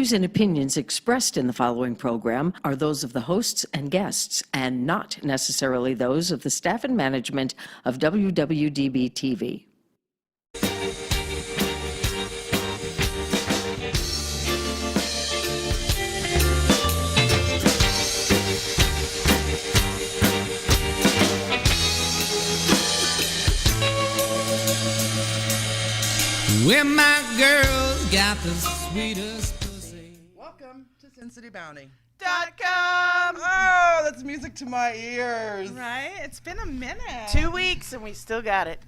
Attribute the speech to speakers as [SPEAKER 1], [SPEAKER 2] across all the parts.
[SPEAKER 1] views and opinions expressed in the following program are those of the hosts and guests, and not necessarily those of the staff and management of WWDB-TV.
[SPEAKER 2] Where my girls got the sweetest pussy.
[SPEAKER 3] Welcome to SinCityBounty.
[SPEAKER 4] .com.
[SPEAKER 3] Oh, that's music to my ears.
[SPEAKER 4] Right? It's been a minute.
[SPEAKER 5] 2 weeks and we still got it.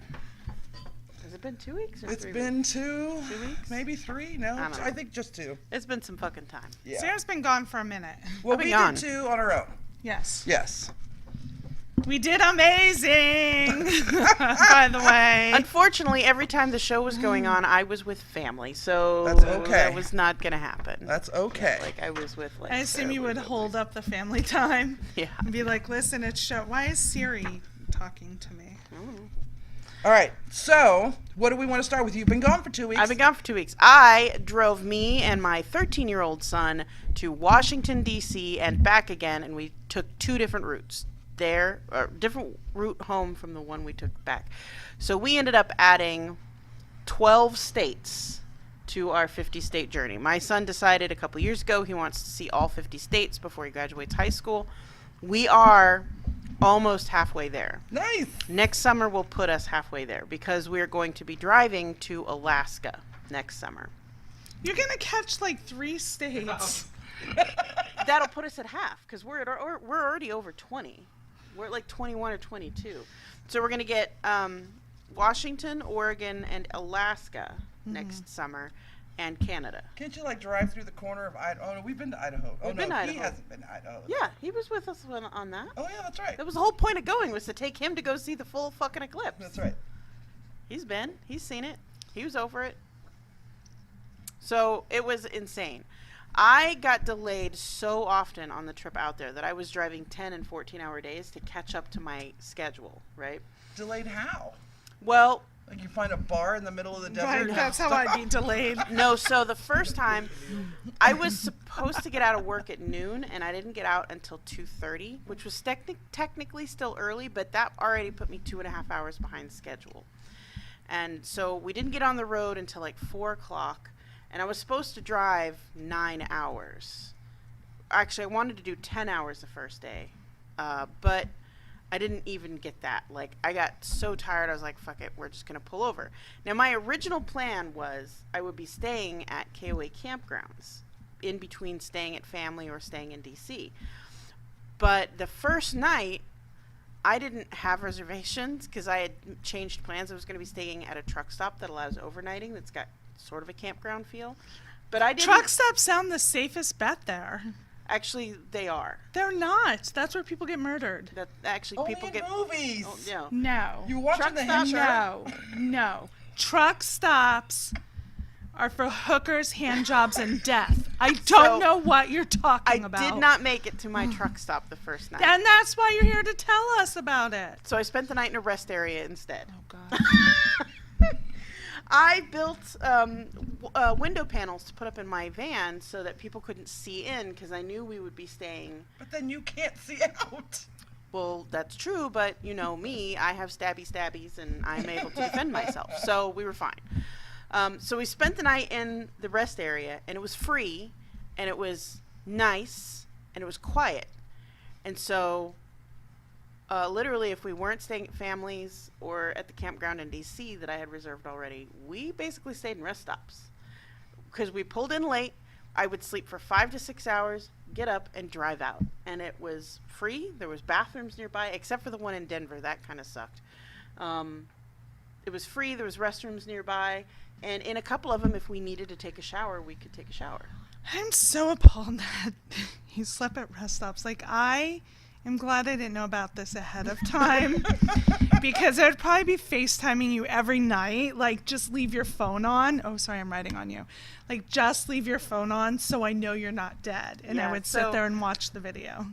[SPEAKER 5] Has it been 2 weeks? Or
[SPEAKER 3] It's
[SPEAKER 5] 3
[SPEAKER 3] been
[SPEAKER 5] weeks?
[SPEAKER 3] 2
[SPEAKER 5] weeks?
[SPEAKER 3] maybe 3. No,
[SPEAKER 5] I don't know.
[SPEAKER 3] I think just 2.
[SPEAKER 5] It's been some fucking time.
[SPEAKER 3] Yeah.
[SPEAKER 4] Sarah's been gone for a minute.
[SPEAKER 3] Well,
[SPEAKER 5] I've been
[SPEAKER 3] we
[SPEAKER 5] gone.
[SPEAKER 3] did 2 on our own.
[SPEAKER 4] Yes.
[SPEAKER 3] Yes.
[SPEAKER 4] We did amazing, by the way.
[SPEAKER 5] Unfortunately, every time the show was going on, I was with family, so
[SPEAKER 3] That's okay.
[SPEAKER 5] that was not going to happen.
[SPEAKER 3] That's okay.
[SPEAKER 5] Like I was with like.
[SPEAKER 4] I assume you would
[SPEAKER 5] Sarah.
[SPEAKER 4] hold up the family time
[SPEAKER 5] Yeah.
[SPEAKER 4] and be like, listen, it's show. Why is Siri talking to me?
[SPEAKER 3] All right. So, what do we want to start with? You've been gone for 2 weeks.
[SPEAKER 5] I've been gone for 2 weeks. I drove me and my 13-year-old son to Washington, D.C. and back again, and we took 2 different routes. There, or different route home from the one we took back. So we ended up adding 12 states to our 50-state journey. My son decided a couple years ago he wants to see all 50 states before he graduates high school. We are almost halfway there.
[SPEAKER 3] Nice.
[SPEAKER 5] Next summer will put us halfway there because we're going to be driving to Alaska next summer.
[SPEAKER 4] You're going to catch like 3 states.
[SPEAKER 5] That'll put us at half because we're already over 20. We're at like 21 or 22. So we're going to get Washington, Oregon, and Alaska next summer, and Canada.
[SPEAKER 3] Can't you like drive through the corner of Idaho? Oh, no, we've been to Idaho. Oh,
[SPEAKER 5] We've
[SPEAKER 3] no,
[SPEAKER 5] been to
[SPEAKER 3] he
[SPEAKER 5] Idaho.
[SPEAKER 3] hasn't been to Idaho.
[SPEAKER 5] Yeah, he was with us on that.
[SPEAKER 3] Oh, yeah, that's right.
[SPEAKER 5] That was the whole point of going, was to take him to go see the full fucking eclipse.
[SPEAKER 3] That's right.
[SPEAKER 5] He's seen it. He was over it. So it was insane. I got delayed so often on the trip out there that I was driving 10 and 14-hour days to catch up to my schedule, right?
[SPEAKER 3] Delayed how?
[SPEAKER 5] Well,
[SPEAKER 3] Like you find a bar in the middle of the desert?
[SPEAKER 4] Right,
[SPEAKER 3] and
[SPEAKER 4] that's how
[SPEAKER 3] stop?
[SPEAKER 4] I'd be delayed.
[SPEAKER 5] no, so the first time I was supposed to get out of work at noon and I didn't get out until 2:30, which was technically still early, but that already put me 2.5 hours behind schedule. And so we didn't get on the road until like 4 o'clock. And I was supposed to drive 9 hours. Actually, I wanted to do 10 hours the first day. But I didn't even get that. Like, I got so tired, I was like, fuck it, we're just going to pull over. Now, my original plan was I would be staying at KOA campgrounds, in between staying at family or staying in D.C. But the first night, I didn't have reservations because I had changed plans. I was going to be staying at a truck stop that allows overnighting that's got sort of a campground feel. But I didn't.
[SPEAKER 4] Truck stops sound the safest bet there.
[SPEAKER 5] Actually, they are.
[SPEAKER 4] They're not. That's where people get murdered.
[SPEAKER 5] That actually
[SPEAKER 3] Only
[SPEAKER 5] people
[SPEAKER 3] in
[SPEAKER 5] get.
[SPEAKER 3] movies.
[SPEAKER 5] Oh, no.
[SPEAKER 4] No.
[SPEAKER 3] You watching
[SPEAKER 5] Truck
[SPEAKER 3] the
[SPEAKER 5] stop?
[SPEAKER 3] Hitcher?
[SPEAKER 4] No. Truck stops are for hookers, hand jobs, and death. I don't know what you're talking
[SPEAKER 5] I
[SPEAKER 4] about.
[SPEAKER 5] did not make it to my truck stop the first night.
[SPEAKER 4] And that's why you're here to tell us about it.
[SPEAKER 5] So I spent the night in a rest area instead.
[SPEAKER 4] Oh, God.
[SPEAKER 5] I built window panels to put up in my van so that people couldn't see in because I knew we would be staying.
[SPEAKER 3] But then you can't see out.
[SPEAKER 5] Well, that's true, but you know me, I have stabbies, and I'm able to defend myself. So we were fine. So we spent the night in the rest area, and it was free, and it was nice, and it was quiet. And so literally, if we weren't staying at families or at the campground in D.C. that I had reserved already, we basically stayed in rest stops. Because we pulled in late, I would sleep for 5 to 6 hours, get up, and drive out. And it was free. There was bathrooms nearby, except for the one in Denver. That kind of sucked. It was free. There was restrooms nearby. And in a couple of them, if we needed to take a shower, we could take a shower.
[SPEAKER 4] I'm so appalled that you slept at rest stops. Like, I am glad I didn't know about this ahead of time because I would probably be FaceTiming you every night. Like, just leave your phone on. Oh, sorry, I'm writing on you. Like, just leave your phone on so I know you're not dead. And I
[SPEAKER 5] Yeah,
[SPEAKER 4] would
[SPEAKER 5] so-
[SPEAKER 4] sit there and watch the video.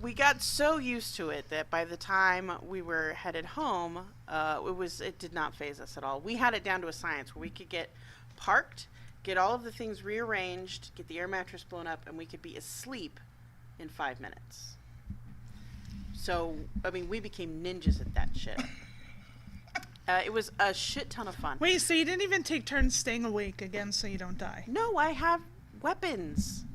[SPEAKER 5] We got so used to it that by the time we were headed home, it did not faze us at all. We had it down to a science where we could get parked get all of the things rearranged, get the air mattress blown up, and we could be asleep in 5 minutes. So, I mean, we became ninjas at that shit. It was a shit ton of fun.
[SPEAKER 4] Wait, so you didn't even take turns staying awake again so you don't die?
[SPEAKER 5] No, I have weapons.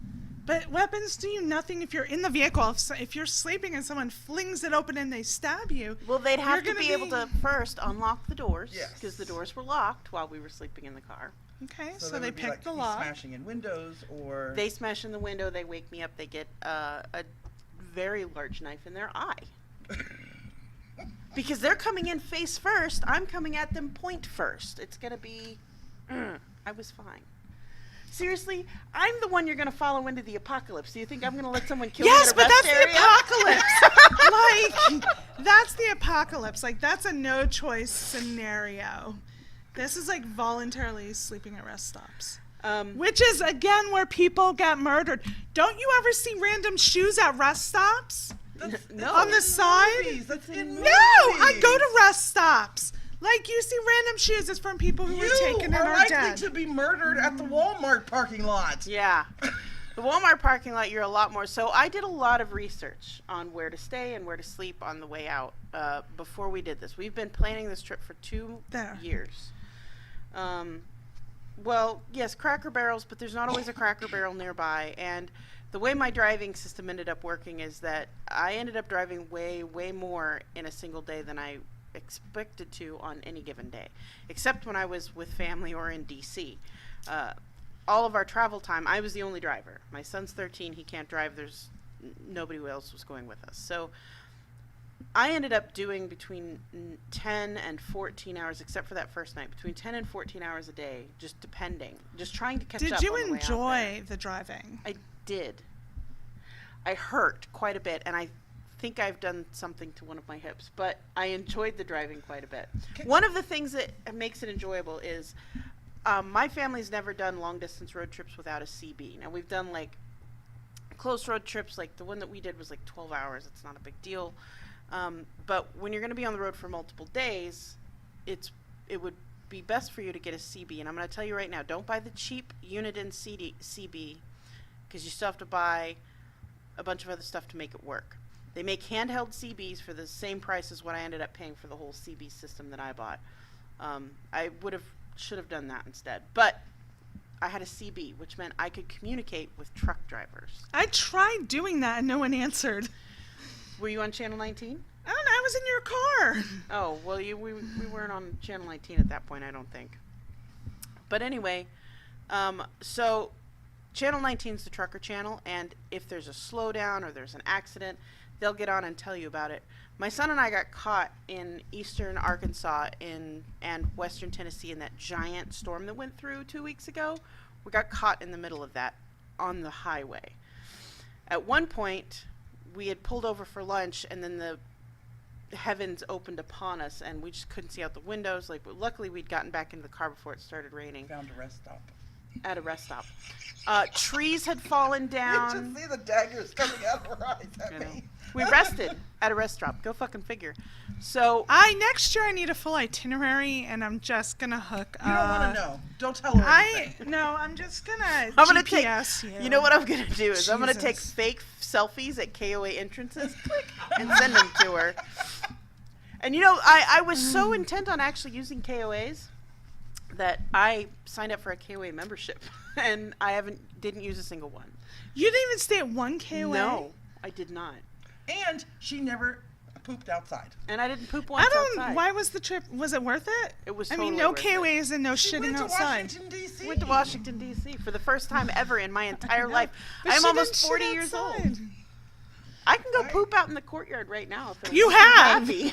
[SPEAKER 4] But weapons do you nothing if you're in the vehicle. If you're sleeping and someone flings it open and they stab you.
[SPEAKER 5] Well, they'd have
[SPEAKER 4] You're
[SPEAKER 5] to
[SPEAKER 4] gonna
[SPEAKER 5] be able to first unlock the doors.
[SPEAKER 3] Yes.
[SPEAKER 5] Because the doors were locked while we were sleeping in the car.
[SPEAKER 4] Okay, so
[SPEAKER 3] there
[SPEAKER 4] they
[SPEAKER 3] would be,
[SPEAKER 4] picked
[SPEAKER 3] like,
[SPEAKER 4] the
[SPEAKER 3] you
[SPEAKER 4] lock.
[SPEAKER 3] smashing in windows, or
[SPEAKER 5] They smash in the window, they wake me up, they get a very large knife in their eye. Because they're coming in face first, I'm coming at them point first. It's gonna be, I was fine. Seriously, I'm the one you're gonna follow into the apocalypse. Do you think I'm gonna let someone kill me
[SPEAKER 4] Yes,
[SPEAKER 5] in a
[SPEAKER 4] but
[SPEAKER 5] rest
[SPEAKER 4] that's
[SPEAKER 5] area?
[SPEAKER 4] the apocalypse. Like, that's the apocalypse. Like, that's a no choice scenario. This is like voluntarily sleeping at rest stops. Which is, again, where people get murdered. Don't you ever see random shoes at rest stops?
[SPEAKER 5] No.
[SPEAKER 4] On the side?
[SPEAKER 3] movies. That's in movies.
[SPEAKER 4] No, I go to rest stops. Like, you see random shoes, it's from people who were taken and
[SPEAKER 3] are
[SPEAKER 4] are
[SPEAKER 3] likely
[SPEAKER 4] dead.
[SPEAKER 3] to be murdered at the Walmart parking lot.
[SPEAKER 5] Yeah. The Walmart parking lot, you're a lot more. So I did a lot of research on where to stay and where to sleep on the way out before we did this. We've been planning this trip for 2 years. Well, yes, Cracker Barrels, but there's not always a Cracker Barrel nearby. And the way my driving system ended up working is that I ended up driving way, way more in a single day than I expected to on any given day, except when I was with family or in DC. All of our travel time, I was the only driver. My son's 13, he can't drive. There's nobody else was going with us. So I ended up doing between 10 and 14 hours, except for that first night, between 10 and 14 hours a day, just depending, just trying to catch up.
[SPEAKER 4] Did you
[SPEAKER 5] on the way out there.
[SPEAKER 4] enjoy the driving?
[SPEAKER 5] I did. I hurt quite a bit, and I think I've done something to one of my hips, but I enjoyed the driving quite a bit. One of the things that makes it enjoyable is my family's never done long distance road trips without a CB. Now, we've done like close road trips, like the one that we did was like 12 hours. It's not a big deal. But when you're going to be on the road for multiple days, it would be best for you to get a CB. And I'm going to tell you right now, don't buy the cheap Uniden CB, because you still have to buy a bunch of other stuff to make it work. They make handheld CBs for the same price as what I ended up paying for the whole CB system that I bought. I should have done that instead. But I had a CB, which meant I could communicate with truck drivers.
[SPEAKER 4] I tried doing that and no one answered.
[SPEAKER 5] Were you on Channel 19?
[SPEAKER 4] I don't know, I was in your car.
[SPEAKER 5] Oh, well, we weren't on Channel 19 at that point, I don't think. But anyway, so Channel 19 is the trucker channel, and if there's a slowdown or there's an accident, they'll get on and tell you about it. My son and I got caught in eastern Arkansas and western Tennessee in that giant storm that went through 2 weeks ago. We got caught in the middle of that on the highway. At one point, we had pulled over for lunch, and then the heavens opened upon us, and we just couldn't see out the windows. Like, but luckily, we'd gotten back into the car before it started raining.
[SPEAKER 3] Found a rest stop.
[SPEAKER 5] At a rest stop. Trees had fallen
[SPEAKER 3] You
[SPEAKER 5] down.
[SPEAKER 3] just see the daggers coming out of her eyes at
[SPEAKER 5] You know.
[SPEAKER 3] me.
[SPEAKER 5] We rested at a rest stop. Go fucking figure. So
[SPEAKER 4] Next year I need a full itinerary, and I'm just gonna hook
[SPEAKER 3] You don't want to know. Don't tell her anything.
[SPEAKER 4] I'm just gonna
[SPEAKER 5] I'm gonna
[SPEAKER 4] GPS
[SPEAKER 5] take.
[SPEAKER 4] you.
[SPEAKER 5] You know what I'm gonna do is I'm gonna take
[SPEAKER 4] Jesus.
[SPEAKER 5] fake selfies at KOA entrances, click, and send them to her. And you know, I was so intent on actually using KOAs that I signed up for a KOA membership, and I didn't use a single one.
[SPEAKER 4] You didn't even stay at one KOA?
[SPEAKER 5] No, I did not.
[SPEAKER 3] And she never pooped outside.
[SPEAKER 5] And I didn't poop once outside.
[SPEAKER 4] Why was the trip, was it worth it?
[SPEAKER 5] It was
[SPEAKER 4] I mean,
[SPEAKER 5] totally
[SPEAKER 4] no
[SPEAKER 5] worth it.
[SPEAKER 4] KOAs and no
[SPEAKER 3] She
[SPEAKER 4] shitting
[SPEAKER 3] went to
[SPEAKER 4] outside.
[SPEAKER 3] Washington, D.C.
[SPEAKER 5] Went to Washington, D.C. for the first time ever in my entire life.
[SPEAKER 4] But
[SPEAKER 5] I'm
[SPEAKER 4] she
[SPEAKER 5] almost
[SPEAKER 4] didn't
[SPEAKER 5] 40
[SPEAKER 4] shit
[SPEAKER 5] years
[SPEAKER 4] outside.
[SPEAKER 5] old. I can go poop out in the courtyard right now. If it
[SPEAKER 4] You
[SPEAKER 5] makes me
[SPEAKER 4] have.
[SPEAKER 5] happy.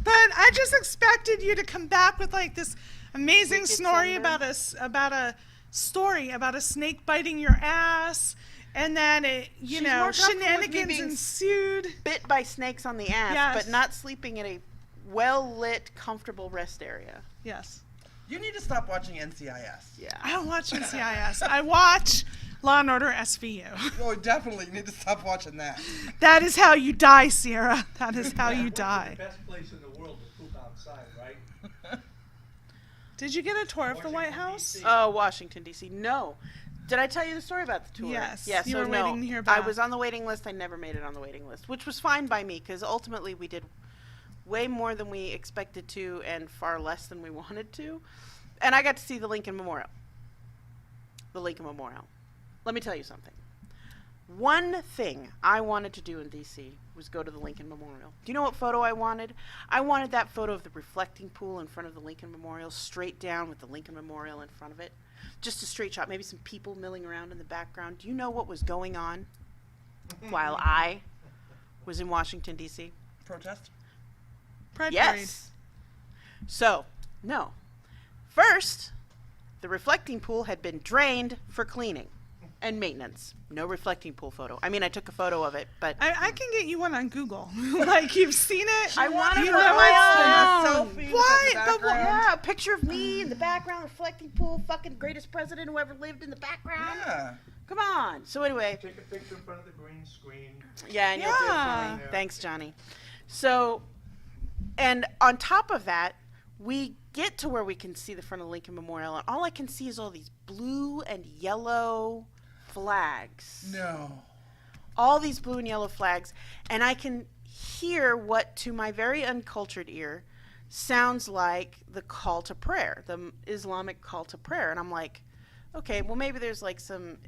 [SPEAKER 4] But I just expected you to come back with like this amazing
[SPEAKER 5] Wicked
[SPEAKER 4] story
[SPEAKER 5] sunburn.
[SPEAKER 4] about a story about a snake biting your ass, and then it,
[SPEAKER 5] She's more comfortable with me
[SPEAKER 4] shenanigans
[SPEAKER 5] being
[SPEAKER 4] ensued.
[SPEAKER 5] Bit by snakes on the ass,
[SPEAKER 4] Yes.
[SPEAKER 5] but not sleeping in a well-lit, comfortable rest area.
[SPEAKER 4] Yes.
[SPEAKER 3] You need to stop watching NCIS.
[SPEAKER 5] Yeah.
[SPEAKER 4] I don't watch NCIS. I watch Law and Order SVU.
[SPEAKER 3] Oh, definitely. You need to stop watching that.
[SPEAKER 4] That is how you die, Sierra. That is how you die.
[SPEAKER 6] Best place in the world to poop outside, right?
[SPEAKER 4] Did you get a tour of the White House?
[SPEAKER 5] Oh, Washington, D.C. No. Did I tell you the story about the tour?
[SPEAKER 4] Yes.
[SPEAKER 5] Yeah,
[SPEAKER 4] You
[SPEAKER 5] so
[SPEAKER 4] were
[SPEAKER 5] no.
[SPEAKER 4] waiting to hear
[SPEAKER 5] I
[SPEAKER 4] back.
[SPEAKER 5] was on the waiting list. I never made it on the waiting list, which was fine by me because ultimately we did way more than we expected to and far less than we wanted to. And I got to see the Lincoln Memorial. The Lincoln Memorial. Let me tell you something. One thing I wanted to do in D.C. was go to the Lincoln Memorial. Do you know what photo I wanted? I wanted that photo of the reflecting pool in front of the Lincoln Memorial, straight down with the Lincoln Memorial in front of it. Just a straight shot, maybe some people milling around in the background. Do you know what was going on while I was in Washington, D.C.?
[SPEAKER 3] Protest?
[SPEAKER 4] Pride
[SPEAKER 5] Yes. So, no. First, the reflecting pool had been drained for cleaning and maintenance. No reflecting pool photo. I mean, I took a photo of it, but
[SPEAKER 4] I can get you one on Google. Like, you've seen it.
[SPEAKER 5] I want
[SPEAKER 4] you
[SPEAKER 5] it
[SPEAKER 4] know
[SPEAKER 5] for
[SPEAKER 4] it's
[SPEAKER 5] my
[SPEAKER 3] A
[SPEAKER 5] own.
[SPEAKER 3] selfie.
[SPEAKER 4] Why?
[SPEAKER 3] with the
[SPEAKER 4] The
[SPEAKER 3] background.
[SPEAKER 5] Yeah, a picture of me in the background, reflecting pool, fucking greatest president who ever lived in the background.
[SPEAKER 3] Yeah.
[SPEAKER 5] Come on. So anyway,
[SPEAKER 6] Take a picture in front of the green screen.
[SPEAKER 5] yeah, and you'll do it
[SPEAKER 4] Yeah.
[SPEAKER 5] for me. Thanks, Johnny. So, and on top of that, we get to where we can see the front of Lincoln Memorial, and all I can see is all these blue and yellow flags.
[SPEAKER 3] No.
[SPEAKER 5] All these blue and yellow flags, and I can hear what, to my very uncultured ear, sounds like the call to prayer, the Islamic call to prayer. And I'm like, okay, well, maybe there's like some,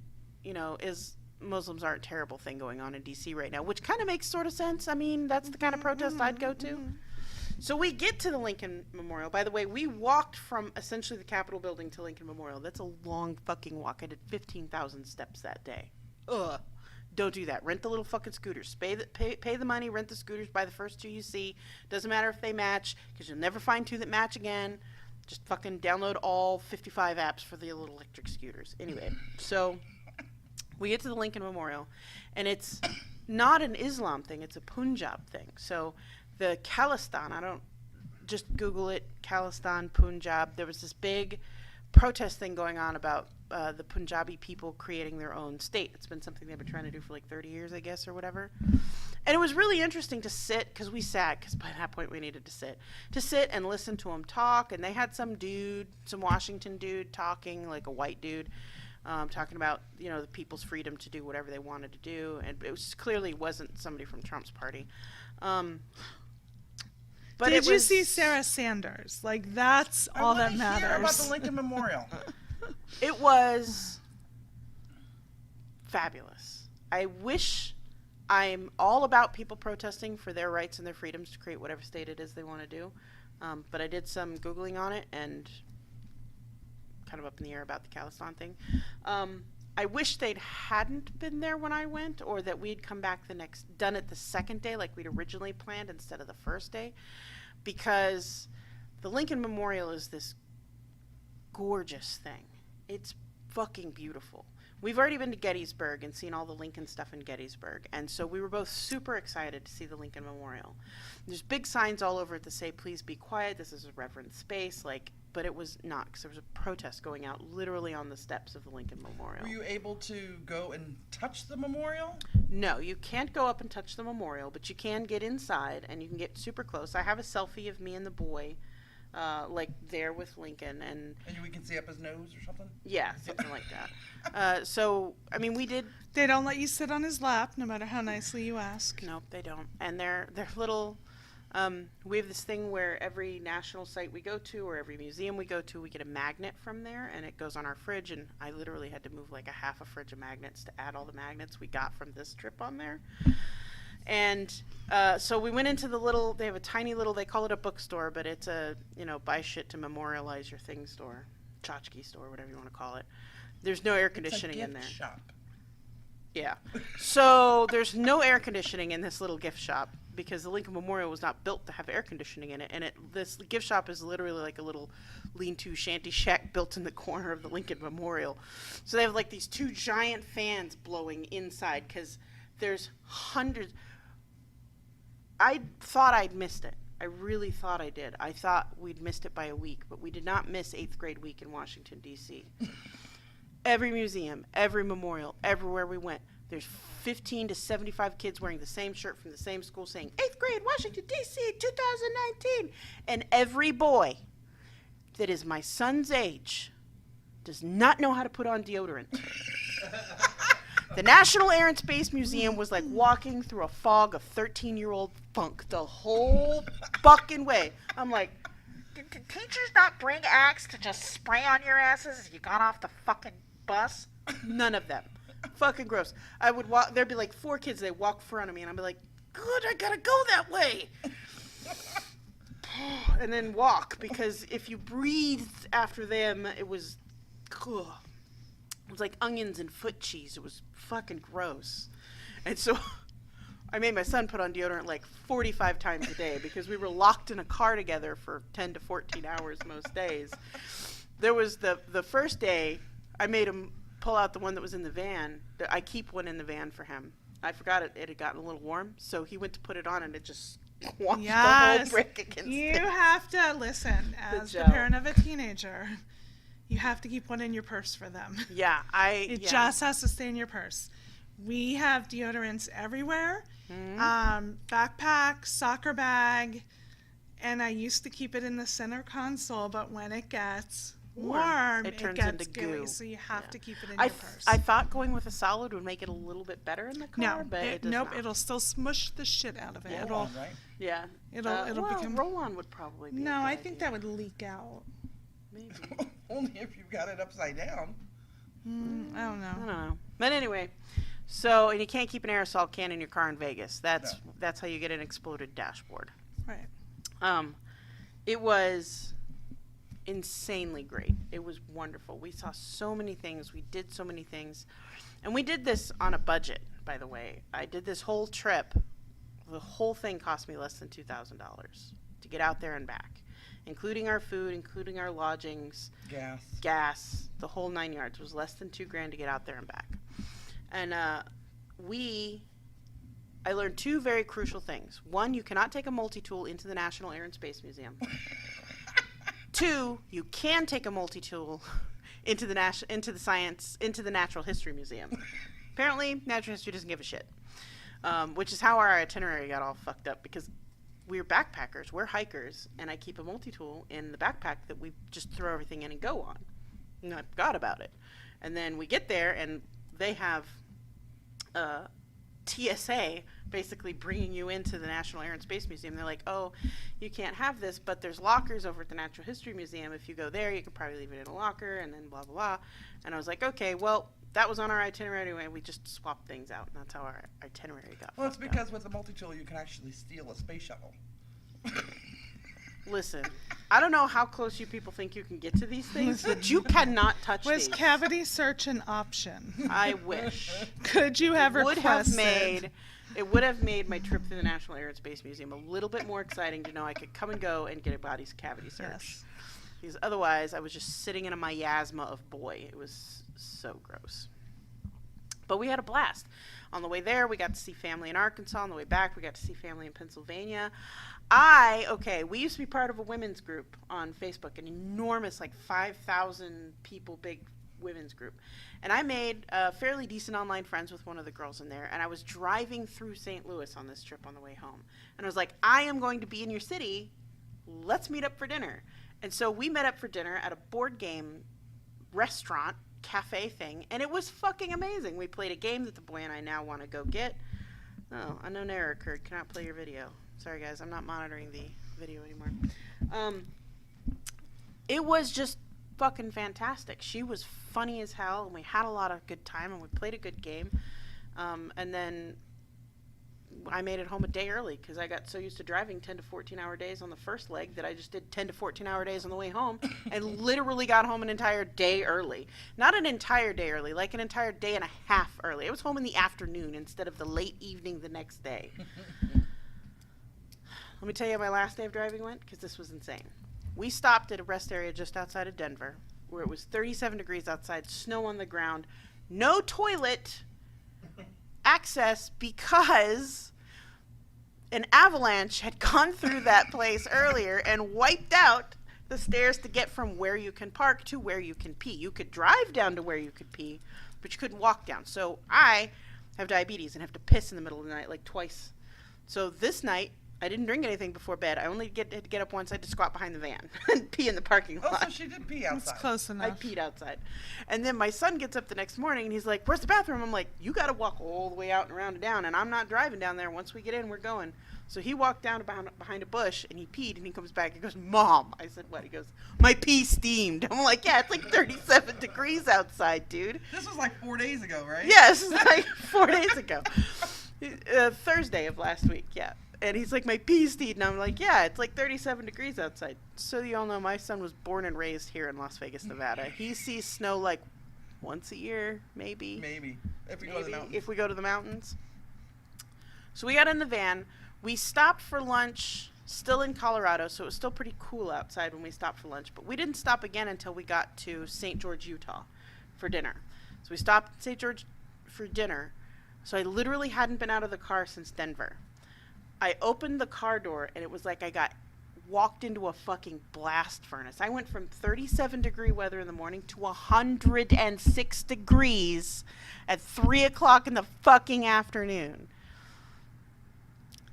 [SPEAKER 5] Muslims aren't terrible thing going on in D.C. right now, which kind of makes sort of sense. I mean, that's the kind of protest I'd go to. So we get to the Lincoln Memorial. By the way, we walked from essentially the Capitol building to Lincoln Memorial. That's a long fucking walk. I did 15,000 steps that day. Ugh. Don't do that. Rent the little fucking scooters. Pay the money, rent the scooters, buy the first two you see. Doesn't matter if they match, because you'll never find two that match again. Just fucking download all 55 apps for the little electric scooters. Anyway, so we get to the Lincoln Memorial, and it's not an Islam thing. It's a Punjab thing. So the Khalistan, just Google it, Khalistan, Punjab. There was this big protest thing going on about the Punjabi people creating their own state. It's been something they've been trying to do for like 30 years, I guess, or whatever. And it was really interesting to sit, because we sat, because by that point we needed to sit and listen to them talk. And they had some Washington dude talking, like a white dude, talking about, the people's freedom to do whatever they wanted to do. And it was clearly wasn't somebody from Trump's party. But
[SPEAKER 4] Did you see Sarah Sanders? Like, that's all that
[SPEAKER 3] I want to hear about the
[SPEAKER 4] matters.
[SPEAKER 3] Lincoln Memorial.
[SPEAKER 5] It was fabulous. I'm all about people protesting for their rights and their freedoms to create whatever state it is they want to do. But I did some Googling on it and kind of up in the air about the Khalistan thing. I wish they'd hadn't been there when I went, or that we'd come back done it the second day like we'd originally planned instead of the first day, because the Lincoln Memorial is this gorgeous thing. It's fucking beautiful. We've already been to Gettysburg and seen all the Lincoln stuff in Gettysburg, and so we were both super excited to see the Lincoln Memorial. There's big signs all over it that say, please be quiet, this is a reverend space, but it was not, because there was a protest going out literally on the steps of the Lincoln Memorial.
[SPEAKER 3] Were you able to go and touch the memorial?
[SPEAKER 5] No, you can't go up and touch the memorial, but you can get inside and you can get super close. I have a selfie of me and the boy, there with Lincoln, and
[SPEAKER 3] We can see up his nose or something?
[SPEAKER 5] yeah, something like that. So, I mean, we did.
[SPEAKER 4] They don't let you sit on his lap, no matter how nicely you ask.
[SPEAKER 5] Nope, they don't. And they're little. We have this thing where every national site we go to, or every museum we go to, we get a magnet from there, and it goes on our fridge. And I literally had to move like a half a fridge of magnets to add all the magnets we got from this trip on there. And so we went into they have a tiny little, they call it a bookstore, but it's a, buy shit to memorialize your thing store, tchotchke store, whatever you want to call it. There's no air conditioning in there.
[SPEAKER 3] It's a gift shop.
[SPEAKER 5] Yeah. So there's no air conditioning in this little gift shop, because the Lincoln Memorial was not built to have air conditioning in it. And this gift shop is literally like a little lean-to shanty shack built in the corner of the Lincoln Memorial. So they have like these two giant fans blowing inside, because there's hundreds. I thought I'd missed it. I really thought I did. I thought we'd missed it by a week, but we did not miss 8th grade week in Washington, D.C. Every museum, every memorial, everywhere we went, there's 15 to 75 kids wearing the same shirt from the same school saying, 8th grade, Washington, D.C., 2019. And every boy that is my son's age does not know how to put on deodorant. The National Air and Space Museum was like walking through a fog of 13-year-old funk the whole fucking way. I'm like, did teachers not bring Axe to just spray on your asses as you got off the fucking bus? None of them. Fucking gross. I would walk, there'd be like 4 kids, they'd walk in front of me, and I'd be like, good, I gotta go that way. And then walk, because if you breathed after them, it was, ugh. It was like onions and foot cheese. It was fucking gross. And so I made my son put on deodorant like 45 times a day because we were locked in a car together for 10 to 14 hours most days. There was the first day, I made him pull out the one that was in the van. I keep one in the van for him. I forgot it had gotten a little warm, so he went to put it on and it just washed the whole brick against
[SPEAKER 4] You
[SPEAKER 5] it.
[SPEAKER 4] have to listen, as the
[SPEAKER 5] gel.
[SPEAKER 4] parent of a teenager. You have to keep one in your purse for them.
[SPEAKER 5] Yeah,
[SPEAKER 4] It just has to stay in your purse. We have deodorants everywhere. Backpack, soccer bag, and I used to keep it in the center console, but when it gets warm,
[SPEAKER 5] It turns
[SPEAKER 4] gets
[SPEAKER 5] into
[SPEAKER 4] gooey,
[SPEAKER 5] goo.
[SPEAKER 4] so you have
[SPEAKER 5] Yeah.
[SPEAKER 4] to keep it in
[SPEAKER 5] I
[SPEAKER 4] your purse.
[SPEAKER 5] I thought going with a solid would make it a little bit better in the car,
[SPEAKER 4] no,
[SPEAKER 5] but it does
[SPEAKER 4] nope,
[SPEAKER 5] not.
[SPEAKER 4] it'll still smush the shit out of it.
[SPEAKER 5] Yeah.
[SPEAKER 4] It'll,
[SPEAKER 3] On, right?
[SPEAKER 5] Yeah.
[SPEAKER 4] it'll
[SPEAKER 5] well,
[SPEAKER 4] become.
[SPEAKER 5] roll-on would probably be a
[SPEAKER 4] No,
[SPEAKER 5] good
[SPEAKER 4] I think
[SPEAKER 5] idea.
[SPEAKER 4] that would leak out.
[SPEAKER 5] Maybe.
[SPEAKER 3] Only if you've got it upside down.
[SPEAKER 4] I don't
[SPEAKER 5] I don't
[SPEAKER 4] know.
[SPEAKER 5] know. But anyway, so, and you can't keep an aerosol can in your car in Vegas. That's how you get an exploded dashboard.
[SPEAKER 4] Right.
[SPEAKER 5] It was insanely great. It was wonderful. We saw so many things. We did so many things. And we did this on a budget, by the way. I did this whole trip. The whole thing cost me less than $2,000 to get out there and back, including our food, including our lodgings, gas, the whole 9 yards. It was less than $2,000 to get out there and back. And I learned 2 very crucial things. 1, you cannot take a multi-tool into the National Air and Space Museum. 2, you can take a multi-tool into the Natural History Museum. Apparently, Natural History doesn't give a shit, which is how our itinerary got all fucked up, because we're backpackers, we're hikers, and I keep a multi-tool in the backpack that we just throw everything in and go on. And I forgot about it. And then we get there, and they have TSA basically bringing you into the National Air and Space Museum. They're like, oh, you can't have this, but there's lockers over at the Natural History Museum. If you go there, you could probably leave it in a locker, and then blah, blah, blah. And I was like, okay, well, that was on our itinerary anyway. We just swapped things out, and that's how our itinerary got
[SPEAKER 3] Well, it's
[SPEAKER 5] fucked
[SPEAKER 3] because
[SPEAKER 5] up.
[SPEAKER 3] with the multi-tool, you can actually steal a space shuttle.
[SPEAKER 5] Listen, I don't know how close you people think you can get to these things, but you cannot touch
[SPEAKER 4] Was
[SPEAKER 5] these.
[SPEAKER 4] cavity search an option?
[SPEAKER 5] I wish.
[SPEAKER 4] Could you have
[SPEAKER 5] It would have
[SPEAKER 4] requested?
[SPEAKER 5] made my trip to the National Air and Space Museum a little bit more exciting to know I could come and go and get a body cavity search.
[SPEAKER 4] Yes.
[SPEAKER 5] Because otherwise, I was just sitting in a miasma of boy. It was so gross. But we had a blast. On the way there, we got to see family in Arkansas. On the way back, we got to see family in Pennsylvania. We used to be part of a women's group on Facebook, an enormous, like 5,000 people big women's group. And I made fairly decent online friends with one of the girls in there. And I was driving through St. Louis on this trip on the way home. And I was like, I am going to be in your city. Let's meet up for dinner. And so we met up for dinner at a board game restaurant cafe thing, and it was fucking amazing. We played a game that the boy and I now want to go get. Oh, unknown error occurred. Cannot play your video. Sorry guys, I'm not monitoring the video anymore. It was just fucking fantastic. She was funny as hell, and we had a lot of good time, and we played a good game. And then I made it home a day early because I got so used to driving 10 to 14 hour days on the first leg that I just did 10 to 14 hour days on the way home and literally got home an entire day early. Not an entire day early, like an entire day and a half early. I was home in the afternoon instead of the late evening the next day. Let me tell you how my last day of driving went, because this was insane. We stopped at a rest area just outside of Denver where it was 37 degrees outside, snow on the ground, no toilet access because an avalanche had gone through that place earlier and wiped out the stairs to get from where you can park to where you can pee. You could drive down to where you could pee, but you couldn't walk down. So I have diabetes and have to piss in the middle of the night like twice. So this night I didn't drink anything before bed. I only had to get up once. I had to squat behind the van and pee in the parking
[SPEAKER 3] Oh,
[SPEAKER 5] lot.
[SPEAKER 3] so she did pee outside.
[SPEAKER 4] It's close
[SPEAKER 5] I
[SPEAKER 4] enough.
[SPEAKER 5] peed outside. And then my son gets up the next morning and he's like, where's the bathroom? I'm like, you got to walk all the way out and around and down. And I'm not driving down there. Once we get in, we're going. So he walked down behind a bush and he peed and he comes back. He goes, Mom. I said, what? He goes, my pee steamed. I'm like, yeah, it's like 37 degrees outside, dude.
[SPEAKER 3] This was like 4 days ago, right?
[SPEAKER 5] Yeah, this is like 4 days ago. Thursday of last week, yeah. And he's like, my pee steamed. And I'm like, yeah, it's like 37 degrees outside. So you all know my son was born and raised here in Las Vegas, Nevada. He sees snow like once a year, maybe.
[SPEAKER 3] Maybe. If we go to the mountains.
[SPEAKER 5] If we go to the mountains. So we got in the van. We stopped for lunch, still in Colorado, so it was still pretty cool outside when we stopped for lunch. But we didn't stop again until we got to St. George, Utah for dinner. So we stopped at St. George for dinner. So I literally hadn't been out of the car since Denver. I opened the car door, and it was like I got walked into a fucking blast furnace. I went from 37-degree weather in the morning to 106 degrees at 3 o'clock in the fucking afternoon.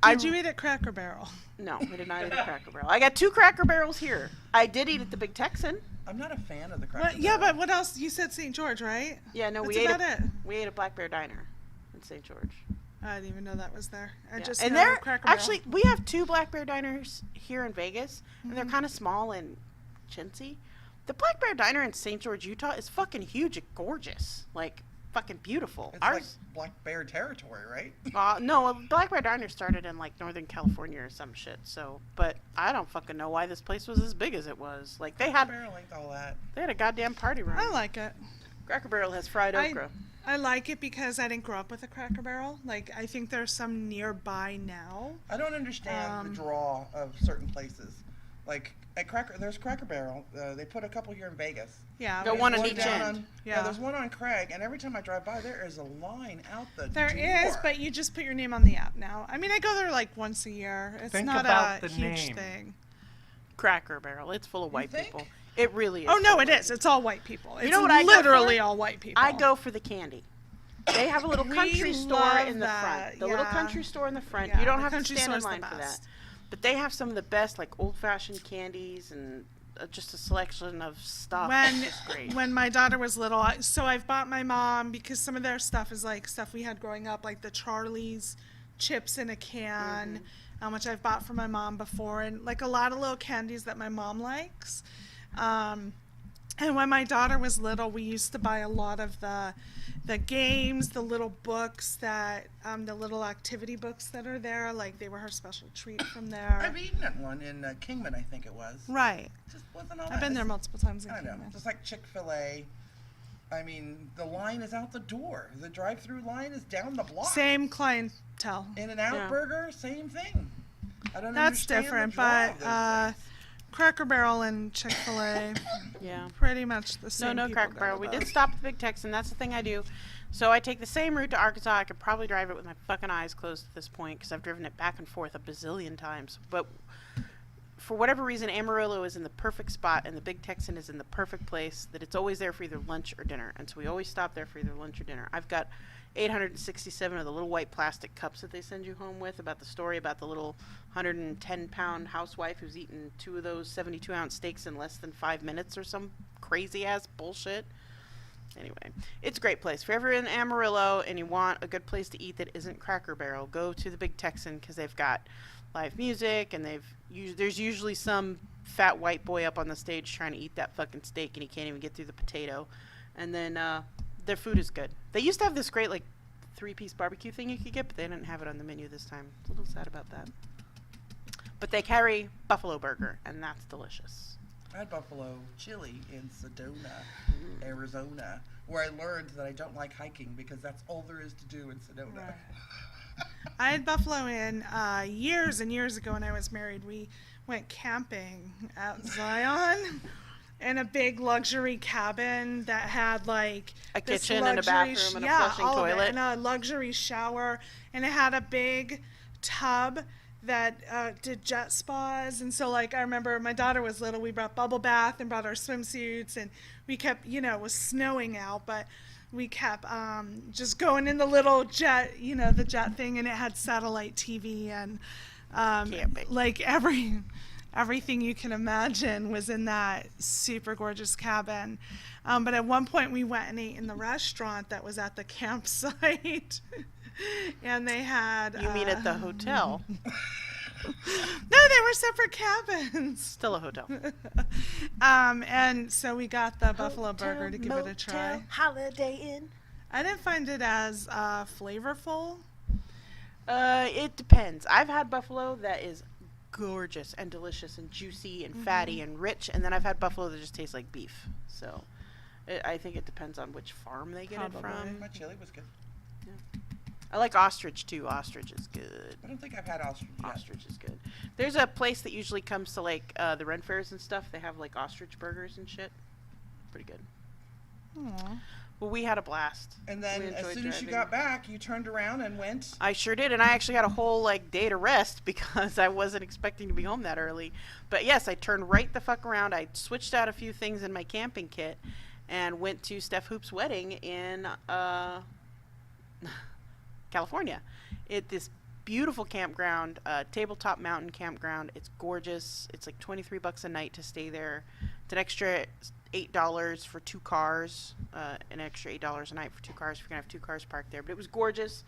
[SPEAKER 4] Did you eat at Cracker Barrel?
[SPEAKER 5] No, we did not eat at Cracker Barrel. I got 2 Cracker Barrels here. I did eat at the Big Texan.
[SPEAKER 3] I'm not a fan of the Cracker
[SPEAKER 4] What, yeah,
[SPEAKER 3] Barrel.
[SPEAKER 4] but what else? You said St. George, right?
[SPEAKER 5] Yeah, no,
[SPEAKER 4] That's about it.
[SPEAKER 5] we ate a Black Bear Diner in St. George.
[SPEAKER 4] I didn't even know that was there. I
[SPEAKER 5] Yeah.
[SPEAKER 4] just
[SPEAKER 5] And
[SPEAKER 4] know
[SPEAKER 5] they're
[SPEAKER 4] Cracker Barrel.
[SPEAKER 5] actually, we have 2 Black Bear Diners here in Vegas, and they're kind of small and chintzy. The Black Bear Diner in St. George, Utah is fucking huge and gorgeous. Like, fucking beautiful.
[SPEAKER 3] It's like Black Bear territory, right?
[SPEAKER 5] No, Black Bear Diner started in like Northern California or some shit. So, but I don't fucking know why this place was as big as it was. Like they had
[SPEAKER 3] Barrel ain't all that.
[SPEAKER 5] a goddamn party room.
[SPEAKER 4] I like it.
[SPEAKER 5] Cracker Barrel has fried okra.
[SPEAKER 4] I like it because I didn't grow up with a Cracker Barrel. Like, I think there's some nearby now.
[SPEAKER 3] I don't understand the draw of certain places. Like at there's Cracker Barrel. They put a couple here in Vegas.
[SPEAKER 4] Yeah.
[SPEAKER 5] Got
[SPEAKER 4] we-
[SPEAKER 5] one on
[SPEAKER 3] There's
[SPEAKER 5] each
[SPEAKER 3] down
[SPEAKER 5] end.
[SPEAKER 3] on-
[SPEAKER 4] Yeah.
[SPEAKER 3] there's one on Craig, and every time I drive by, there is a line out the door.
[SPEAKER 4] There is, but you just put your name on the app now. I mean, I go there like once a year. It's
[SPEAKER 6] Think
[SPEAKER 4] not
[SPEAKER 6] about
[SPEAKER 4] a
[SPEAKER 6] the
[SPEAKER 4] huge
[SPEAKER 6] name.
[SPEAKER 4] thing.
[SPEAKER 5] Cracker Barrel. It's full of white
[SPEAKER 3] think?
[SPEAKER 5] people. It really is.
[SPEAKER 4] Oh, no,
[SPEAKER 5] full
[SPEAKER 4] it
[SPEAKER 5] of
[SPEAKER 4] is. It's all white people. It's
[SPEAKER 5] know what I go
[SPEAKER 4] literally
[SPEAKER 5] for?
[SPEAKER 4] all white people.
[SPEAKER 5] I go for the candy. They have a little
[SPEAKER 4] We
[SPEAKER 5] country store
[SPEAKER 4] love
[SPEAKER 5] in the
[SPEAKER 4] that,
[SPEAKER 5] front. The little
[SPEAKER 4] yeah.
[SPEAKER 5] country store in the front.
[SPEAKER 4] Yeah,
[SPEAKER 5] You don't
[SPEAKER 4] the
[SPEAKER 5] have to
[SPEAKER 4] country
[SPEAKER 5] stand in
[SPEAKER 4] store's the
[SPEAKER 5] line for that.
[SPEAKER 4] best.
[SPEAKER 5] But they have some of the best, like old-fashioned candies and just a selection of stuff.
[SPEAKER 4] When
[SPEAKER 5] It's just great.
[SPEAKER 4] when my daughter was little, so I've bought my mom, because some of their stuff is like stuff we had growing up, like the Charlie's chips in a can, which I've bought for my mom before, and like a lot of little candies that my mom likes. And when my daughter was little, we used to buy a lot of the games, the little books that the little activity books that are there, like they were her special treat from there.
[SPEAKER 3] I've eaten at one in Kingman, I think it was.
[SPEAKER 4] Right.
[SPEAKER 3] Just wasn't all
[SPEAKER 4] I've been
[SPEAKER 3] that.
[SPEAKER 4] there multiple times in
[SPEAKER 3] I know.
[SPEAKER 4] Kingman.
[SPEAKER 3] Just like Chick-fil-A. I mean, the line is out the door. The drive-through line is down the block.
[SPEAKER 4] Same clientele.
[SPEAKER 3] In-N-Out
[SPEAKER 5] Yeah.
[SPEAKER 3] Burger, same thing. I don't
[SPEAKER 4] That's
[SPEAKER 3] understand
[SPEAKER 4] different,
[SPEAKER 3] the draw of
[SPEAKER 4] but
[SPEAKER 3] those things.
[SPEAKER 4] Cracker Barrel and Chick-fil-A,
[SPEAKER 5] Yeah.
[SPEAKER 4] pretty much the same.
[SPEAKER 5] No,
[SPEAKER 4] people
[SPEAKER 5] Cracker
[SPEAKER 4] go
[SPEAKER 5] Barrel.
[SPEAKER 4] to
[SPEAKER 5] We
[SPEAKER 4] those.
[SPEAKER 5] did stop at the Big Texan. That's the thing I do. So I take the same route to Arkansas. I could probably drive it with my fucking eyes closed at this point because I've driven it back and forth a bazillion times. But for whatever reason, Amarillo is in the perfect spot and the Big Texan is in the perfect place that it's always there for either lunch or dinner. And so we always stop there for either lunch or dinner. I've got 867 of the little white plastic cups that they send you home with, about the story about the little 110-pound housewife who's eaten 2 of those 72-ounce steaks in less than 5 minutes or some crazy-ass bullshit. Anyway, it's a great place. If you're ever in Amarillo and you want a good place to eat that isn't Cracker Barrel, go to the Big Texan because they've got live music and there's usually some fat white boy up on the stage trying to eat that fucking steak and he can't even get through the potato. And then their food is good. They used to have this great like 3-piece barbecue thing you could get, but they didn't have it on the menu this time. It's a little sad about that. But they carry Buffalo Burger, and that's delicious.
[SPEAKER 3] I had buffalo chili in Sedona, Arizona, where I learned that I don't like hiking because that's all there is to do in Sedona.
[SPEAKER 4] Right. I had buffalo in years and years ago when I was married. We went camping at Zion in a big luxury cabin that had like
[SPEAKER 5] A
[SPEAKER 4] this
[SPEAKER 5] kitchen and a
[SPEAKER 4] luxury
[SPEAKER 5] bathroom and a
[SPEAKER 4] yeah,
[SPEAKER 5] flushing
[SPEAKER 4] all of it,
[SPEAKER 5] toilet.
[SPEAKER 4] and a luxury shower, and it had a big tub that did jet spas. And so like I remember my daughter was little, we brought bubble bath and brought our swimsuits, and we kept, it was snowing out, but we kept just going in the little jet, the jet thing, and it had satellite TV, and
[SPEAKER 5] Camping.
[SPEAKER 4] Like everything you can imagine was in that super gorgeous cabin. But at one point we went and ate in the restaurant that was at the campsite. And they had...
[SPEAKER 5] You mean at the hotel?
[SPEAKER 4] No, they were separate cabins.
[SPEAKER 5] Still a hotel.
[SPEAKER 4] And so we got the buffalo burger to give it a try.
[SPEAKER 5] Holiday Inn.
[SPEAKER 4] I didn't find it as flavorful.
[SPEAKER 5] It depends. I've had buffalo that is gorgeous and delicious and juicy and fatty and rich, and then I've had buffalo that just tastes like beef. So I think it depends on which farm they get it
[SPEAKER 4] Probably.
[SPEAKER 5] from.
[SPEAKER 3] My chili was good.
[SPEAKER 5] I like ostrich too. Ostrich is good.
[SPEAKER 3] I don't think I've had ostrich yet.
[SPEAKER 5] Ostrich is good. There's a place that usually comes to like the Ren fairs and stuff. They have like ostrich burgers and shit. Pretty good.
[SPEAKER 4] Aw.
[SPEAKER 5] Well, we had a blast.
[SPEAKER 3] And
[SPEAKER 5] We
[SPEAKER 3] then as
[SPEAKER 5] enjoyed
[SPEAKER 3] soon as you
[SPEAKER 5] driving.
[SPEAKER 3] got back, you turned around and went.
[SPEAKER 5] I sure did, and I actually had a whole like day to rest because I wasn't expecting to be home that early. But yes, I turned right the fuck around. I switched out a few things in my camping kit and went to Steph Hoop's wedding in California. This beautiful campground, tabletop mountain campground. It's gorgeous. It's like $23 a night to stay there. It's an extra $8 for 2 cars, an extra $8 a night for 2 cars. If you're gonna have 2 cars parked there, but it was gorgeous.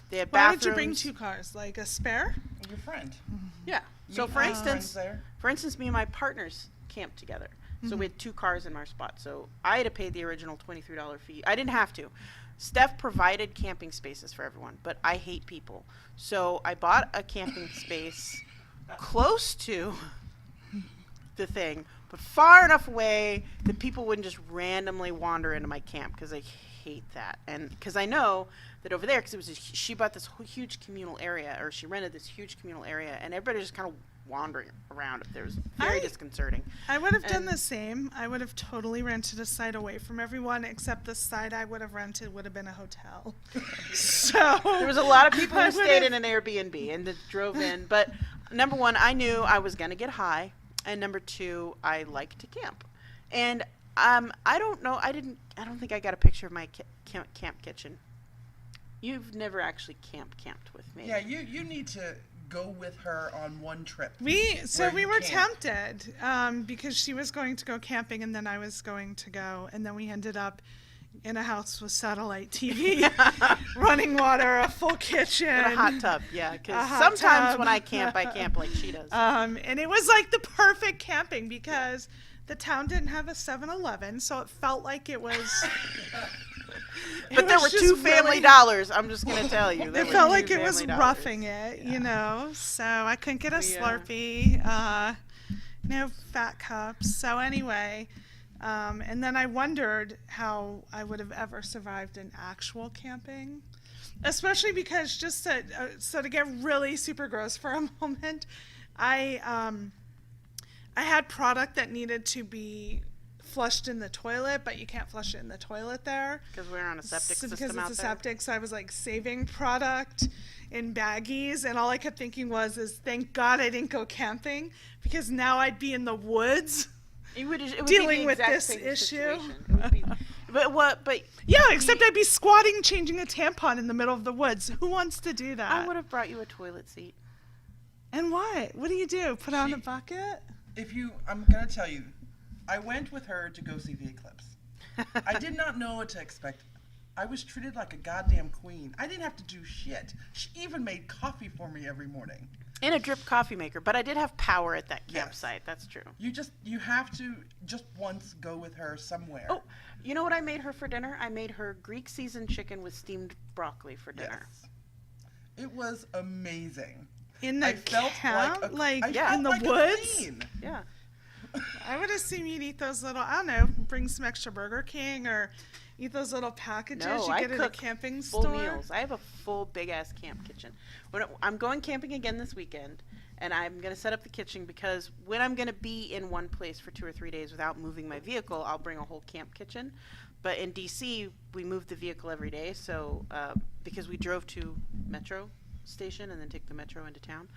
[SPEAKER 5] They had
[SPEAKER 4] Why
[SPEAKER 5] bathrooms.
[SPEAKER 4] would you bring 2 cars? Like a spare?
[SPEAKER 3] Your friend.
[SPEAKER 5] Yeah. So
[SPEAKER 3] Meet
[SPEAKER 5] for
[SPEAKER 3] my
[SPEAKER 5] instance,
[SPEAKER 3] friends there.
[SPEAKER 5] me and my partners camped together. So we had 2 cars in our spot. So I had to pay the original $23 fee. I didn't have to. Steph provided camping spaces for everyone, but I hate people. So I bought a camping space close to the thing, but far enough away that people wouldn't just randomly wander into my camp, because I hate that. And because I know that over there, because it was she bought this huge communal area, or she rented this huge communal area, and everybody just kind of wandering around up there. It was very disconcerting.
[SPEAKER 4] I would have done the same. I would have totally rented a site away from everyone, except the site I would have rented would have been a hotel. So
[SPEAKER 5] There was a lot of people
[SPEAKER 4] I
[SPEAKER 5] who
[SPEAKER 4] would
[SPEAKER 5] stayed
[SPEAKER 4] have-
[SPEAKER 5] in an Airbnb and that drove in. But number one, I knew I was going to get high. And number two, I like to camp. And I don't know. I don't think I got a picture of my camp kitchen. You've never actually camped with me.
[SPEAKER 3] Yeah, you need to go with her on one trip.
[SPEAKER 4] we
[SPEAKER 3] where you
[SPEAKER 4] were
[SPEAKER 3] camp.
[SPEAKER 4] tempted because she was going to go camping and then I was going to go, and then we ended up in a house with satellite TV, running water, a full kitchen,
[SPEAKER 5] In a hot tub, yeah.
[SPEAKER 4] A
[SPEAKER 5] Because
[SPEAKER 4] hot
[SPEAKER 5] sometimes
[SPEAKER 4] tub.
[SPEAKER 5] when I camp like she does.
[SPEAKER 4] and it was like the perfect camping because the town didn't have a 7-Eleven, so it felt like it was.
[SPEAKER 5] But there were
[SPEAKER 4] just
[SPEAKER 5] 2 Family
[SPEAKER 4] really-
[SPEAKER 5] Dollars. I'm just going to tell you. There
[SPEAKER 4] It
[SPEAKER 5] were
[SPEAKER 4] felt
[SPEAKER 5] 2
[SPEAKER 4] like it was
[SPEAKER 5] Family Dollars.
[SPEAKER 4] roughing it, you know. So I couldn't get a
[SPEAKER 5] We,
[SPEAKER 4] Slurpee, no fat cups. So anyway, and then I wondered how I would have ever survived an actual camping, especially because just to get really super gross for a moment, I had product that needed to be flushed in the toilet, but you can't flush it in the toilet there.
[SPEAKER 5] Because we're on a septic
[SPEAKER 4] So
[SPEAKER 5] system
[SPEAKER 4] because
[SPEAKER 5] out
[SPEAKER 4] it's a
[SPEAKER 5] there.
[SPEAKER 4] septic, so I was like saving product in baggies, and all I kept thinking is thank God I didn't go camping, because now I'd be in the woods.
[SPEAKER 5] It would be
[SPEAKER 4] dealing
[SPEAKER 5] the
[SPEAKER 4] with
[SPEAKER 5] exact
[SPEAKER 4] this
[SPEAKER 5] same
[SPEAKER 4] issue.
[SPEAKER 5] situation. It would be, but
[SPEAKER 4] Yeah, except I'd be squatting, changing a tampon in the middle of the woods. Who wants to do that?
[SPEAKER 5] I would have brought you a toilet seat.
[SPEAKER 4] And what? What do you do? Put on a bucket?
[SPEAKER 3] I'm gonna tell you, I went with her to go see the eclipse. I did not know what to expect. I was treated like a goddamn queen. I didn't have to do shit. She even made coffee for me every morning.
[SPEAKER 5] In a drip coffee maker, but I did have power at that
[SPEAKER 3] Yes.
[SPEAKER 5] campsite. That's true.
[SPEAKER 3] You have to just once go with her somewhere.
[SPEAKER 5] Oh, you know what I made her for dinner? I made her Greek seasoned chicken with steamed broccoli for dinner.
[SPEAKER 3] Yes. It was amazing.
[SPEAKER 4] In the
[SPEAKER 3] I felt
[SPEAKER 4] camp?
[SPEAKER 3] like
[SPEAKER 4] Like,
[SPEAKER 3] I felt
[SPEAKER 4] in the
[SPEAKER 3] like a
[SPEAKER 4] woods?
[SPEAKER 3] queen.
[SPEAKER 5] Yeah.
[SPEAKER 4] I would assume you'd eat those little, I don't know, bring some extra Burger King or eat those little packages
[SPEAKER 5] No,
[SPEAKER 4] you
[SPEAKER 5] I
[SPEAKER 4] get at a
[SPEAKER 5] cook
[SPEAKER 4] camping
[SPEAKER 5] full
[SPEAKER 4] store.
[SPEAKER 5] meals. I have a full big ass camp kitchen. I'm going camping again this weekend, and I'm going to set up the kitchen because when I'm going to be in one place for 2 or 3 days without moving my vehicle, I'll bring a whole camp kitchen. But in DC, we move the vehicle every day, so because we drove to Metro station and then take the Metro into town.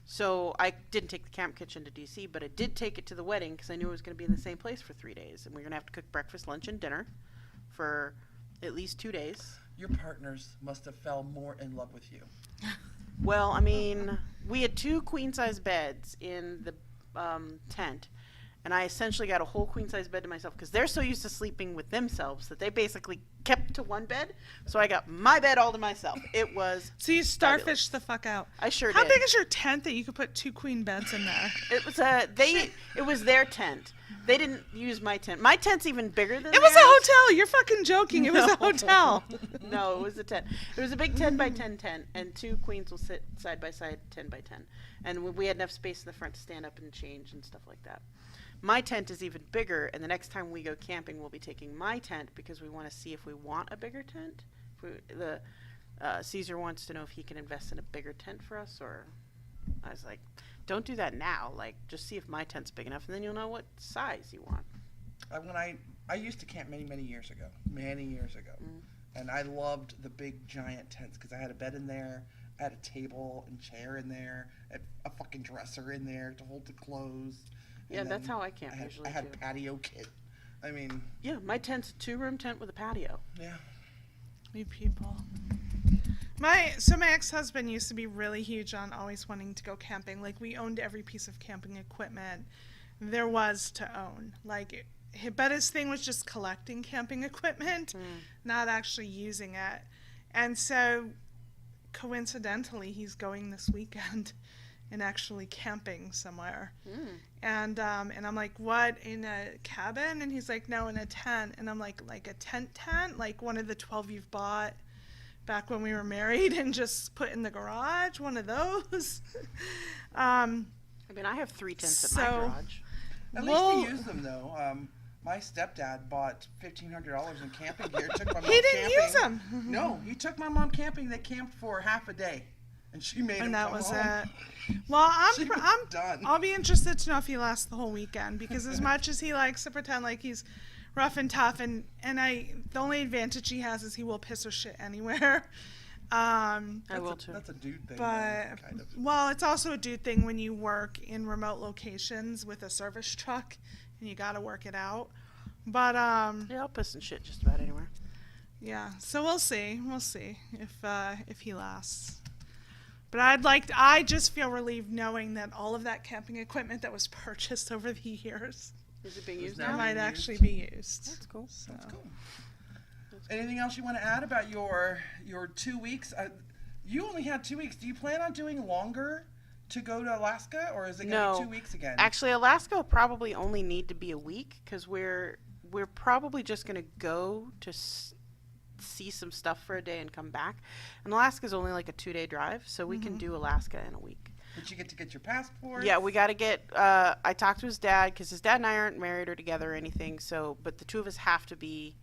[SPEAKER 5] So I didn't take the camp kitchen to DC, but I did take it to the wedding because I knew it was going to be in the same place for 3 days, and we're going to have to cook breakfast, lunch, and dinner for at least 2 days.
[SPEAKER 3] Your partners must have fell more in love with you.
[SPEAKER 5] Well, I mean, we had 2 queen-size beds in the tent, and I essentially got a whole queen-size bed to myself because they're so used to sleeping with themselves that they basically kept to one bed. So I got my bed all to myself. It was
[SPEAKER 4] So you
[SPEAKER 5] fabulous.
[SPEAKER 4] starfished the fuck out.
[SPEAKER 5] I sure
[SPEAKER 4] How
[SPEAKER 5] did.
[SPEAKER 4] big is your tent that you could put 2 queen beds in there?
[SPEAKER 5] It was it was their tent. They didn't use my tent. My tent's even bigger than
[SPEAKER 4] It was a
[SPEAKER 5] theirs.
[SPEAKER 4] hotel. You're fucking joking. It was a hotel.
[SPEAKER 5] No, it was a tent. It was a big 10 by 10 tent, and 2 queens will sit side by side, 10 by 10. And we had enough space in the front to stand up and change and stuff like that. My tent is even bigger, and the next time we go camping, we'll be taking my tent because we want to see if we want a bigger tent. Caesar wants to know if he can invest in a bigger tent for us, or I was like, don't do that now. Like, just see if my tent's big enough, and then you'll know what size you want.
[SPEAKER 3] When I used to camp many years ago, and I loved the big giant tents because I had a bed in there, I had a table and chair in there, a fucking dresser in there to hold the clothes.
[SPEAKER 5] Yeah, that's how I camp
[SPEAKER 3] I
[SPEAKER 5] usually,
[SPEAKER 3] had a
[SPEAKER 5] too.
[SPEAKER 3] patio kit. I mean,
[SPEAKER 5] Yeah, my tent's a 2-room tent with a patio.
[SPEAKER 3] yeah.
[SPEAKER 4] You people. My ex-husband used to be really huge on always wanting to go camping. Like, we owned every piece of camping equipment there was to own. Like, but his thing was just collecting camping equipment, not actually using it. And so, coincidentally, he's going this weekend and actually camping somewhere. And I'm like, what, in a cabin? And he's like, no, in a tent. And I'm like a tent, like one of the 12 you've bought back when we were married and just put in the garage, one of those.
[SPEAKER 5] I mean, I have 3 tents in my
[SPEAKER 4] So-
[SPEAKER 5] garage.
[SPEAKER 3] At
[SPEAKER 4] Well-
[SPEAKER 3] least they use them though. My stepdad bought $1,500 in camping gear. Took my mom
[SPEAKER 4] He didn't
[SPEAKER 3] camping.
[SPEAKER 4] use them.
[SPEAKER 3] No, he took my mom camping. They camped for half a day, and she made him
[SPEAKER 4] And that
[SPEAKER 3] come
[SPEAKER 4] was
[SPEAKER 3] home.
[SPEAKER 4] it. Well,
[SPEAKER 3] She was
[SPEAKER 4] I'm
[SPEAKER 3] done.
[SPEAKER 4] I'll be interested to know if he lasts the whole weekend, because as much as he likes to pretend like he's rough and tough, and the only advantage he has is he will piss or shit anywhere.
[SPEAKER 5] I will too.
[SPEAKER 3] That's a dude thing,
[SPEAKER 4] But
[SPEAKER 3] though, kind of.
[SPEAKER 4] well, it's also a dude thing when you work in remote locations with a service truck and you got to work it out. But
[SPEAKER 5] Yeah, I'll piss and shit just about anywhere.
[SPEAKER 4] yeah, so we'll see if he lasts. But I just feel relieved knowing that all of that camping equipment that was purchased over the years
[SPEAKER 5] Is it being used
[SPEAKER 3] now
[SPEAKER 5] now?
[SPEAKER 4] might
[SPEAKER 3] being
[SPEAKER 4] actually
[SPEAKER 3] used.
[SPEAKER 4] be used.
[SPEAKER 5] That's cool.
[SPEAKER 4] So.
[SPEAKER 3] Cool. Anything else you want to add about your 2 weeks? You only had 2 weeks. Do you plan on doing longer to go to Alaska, or is it going to
[SPEAKER 5] No.
[SPEAKER 3] be 2 weeks again?
[SPEAKER 5] Actually, Alaska will probably only need to be a week because we're probably just going to go to see some stuff for a day and come back. And Alaska's only like a 2-day drive, so we can do Alaska in a week.
[SPEAKER 3] But you get to get your passport.
[SPEAKER 5] Yeah, we got to get. I talked to his dad because his dad and I aren't married or together or anything. So, but the two of us have to be.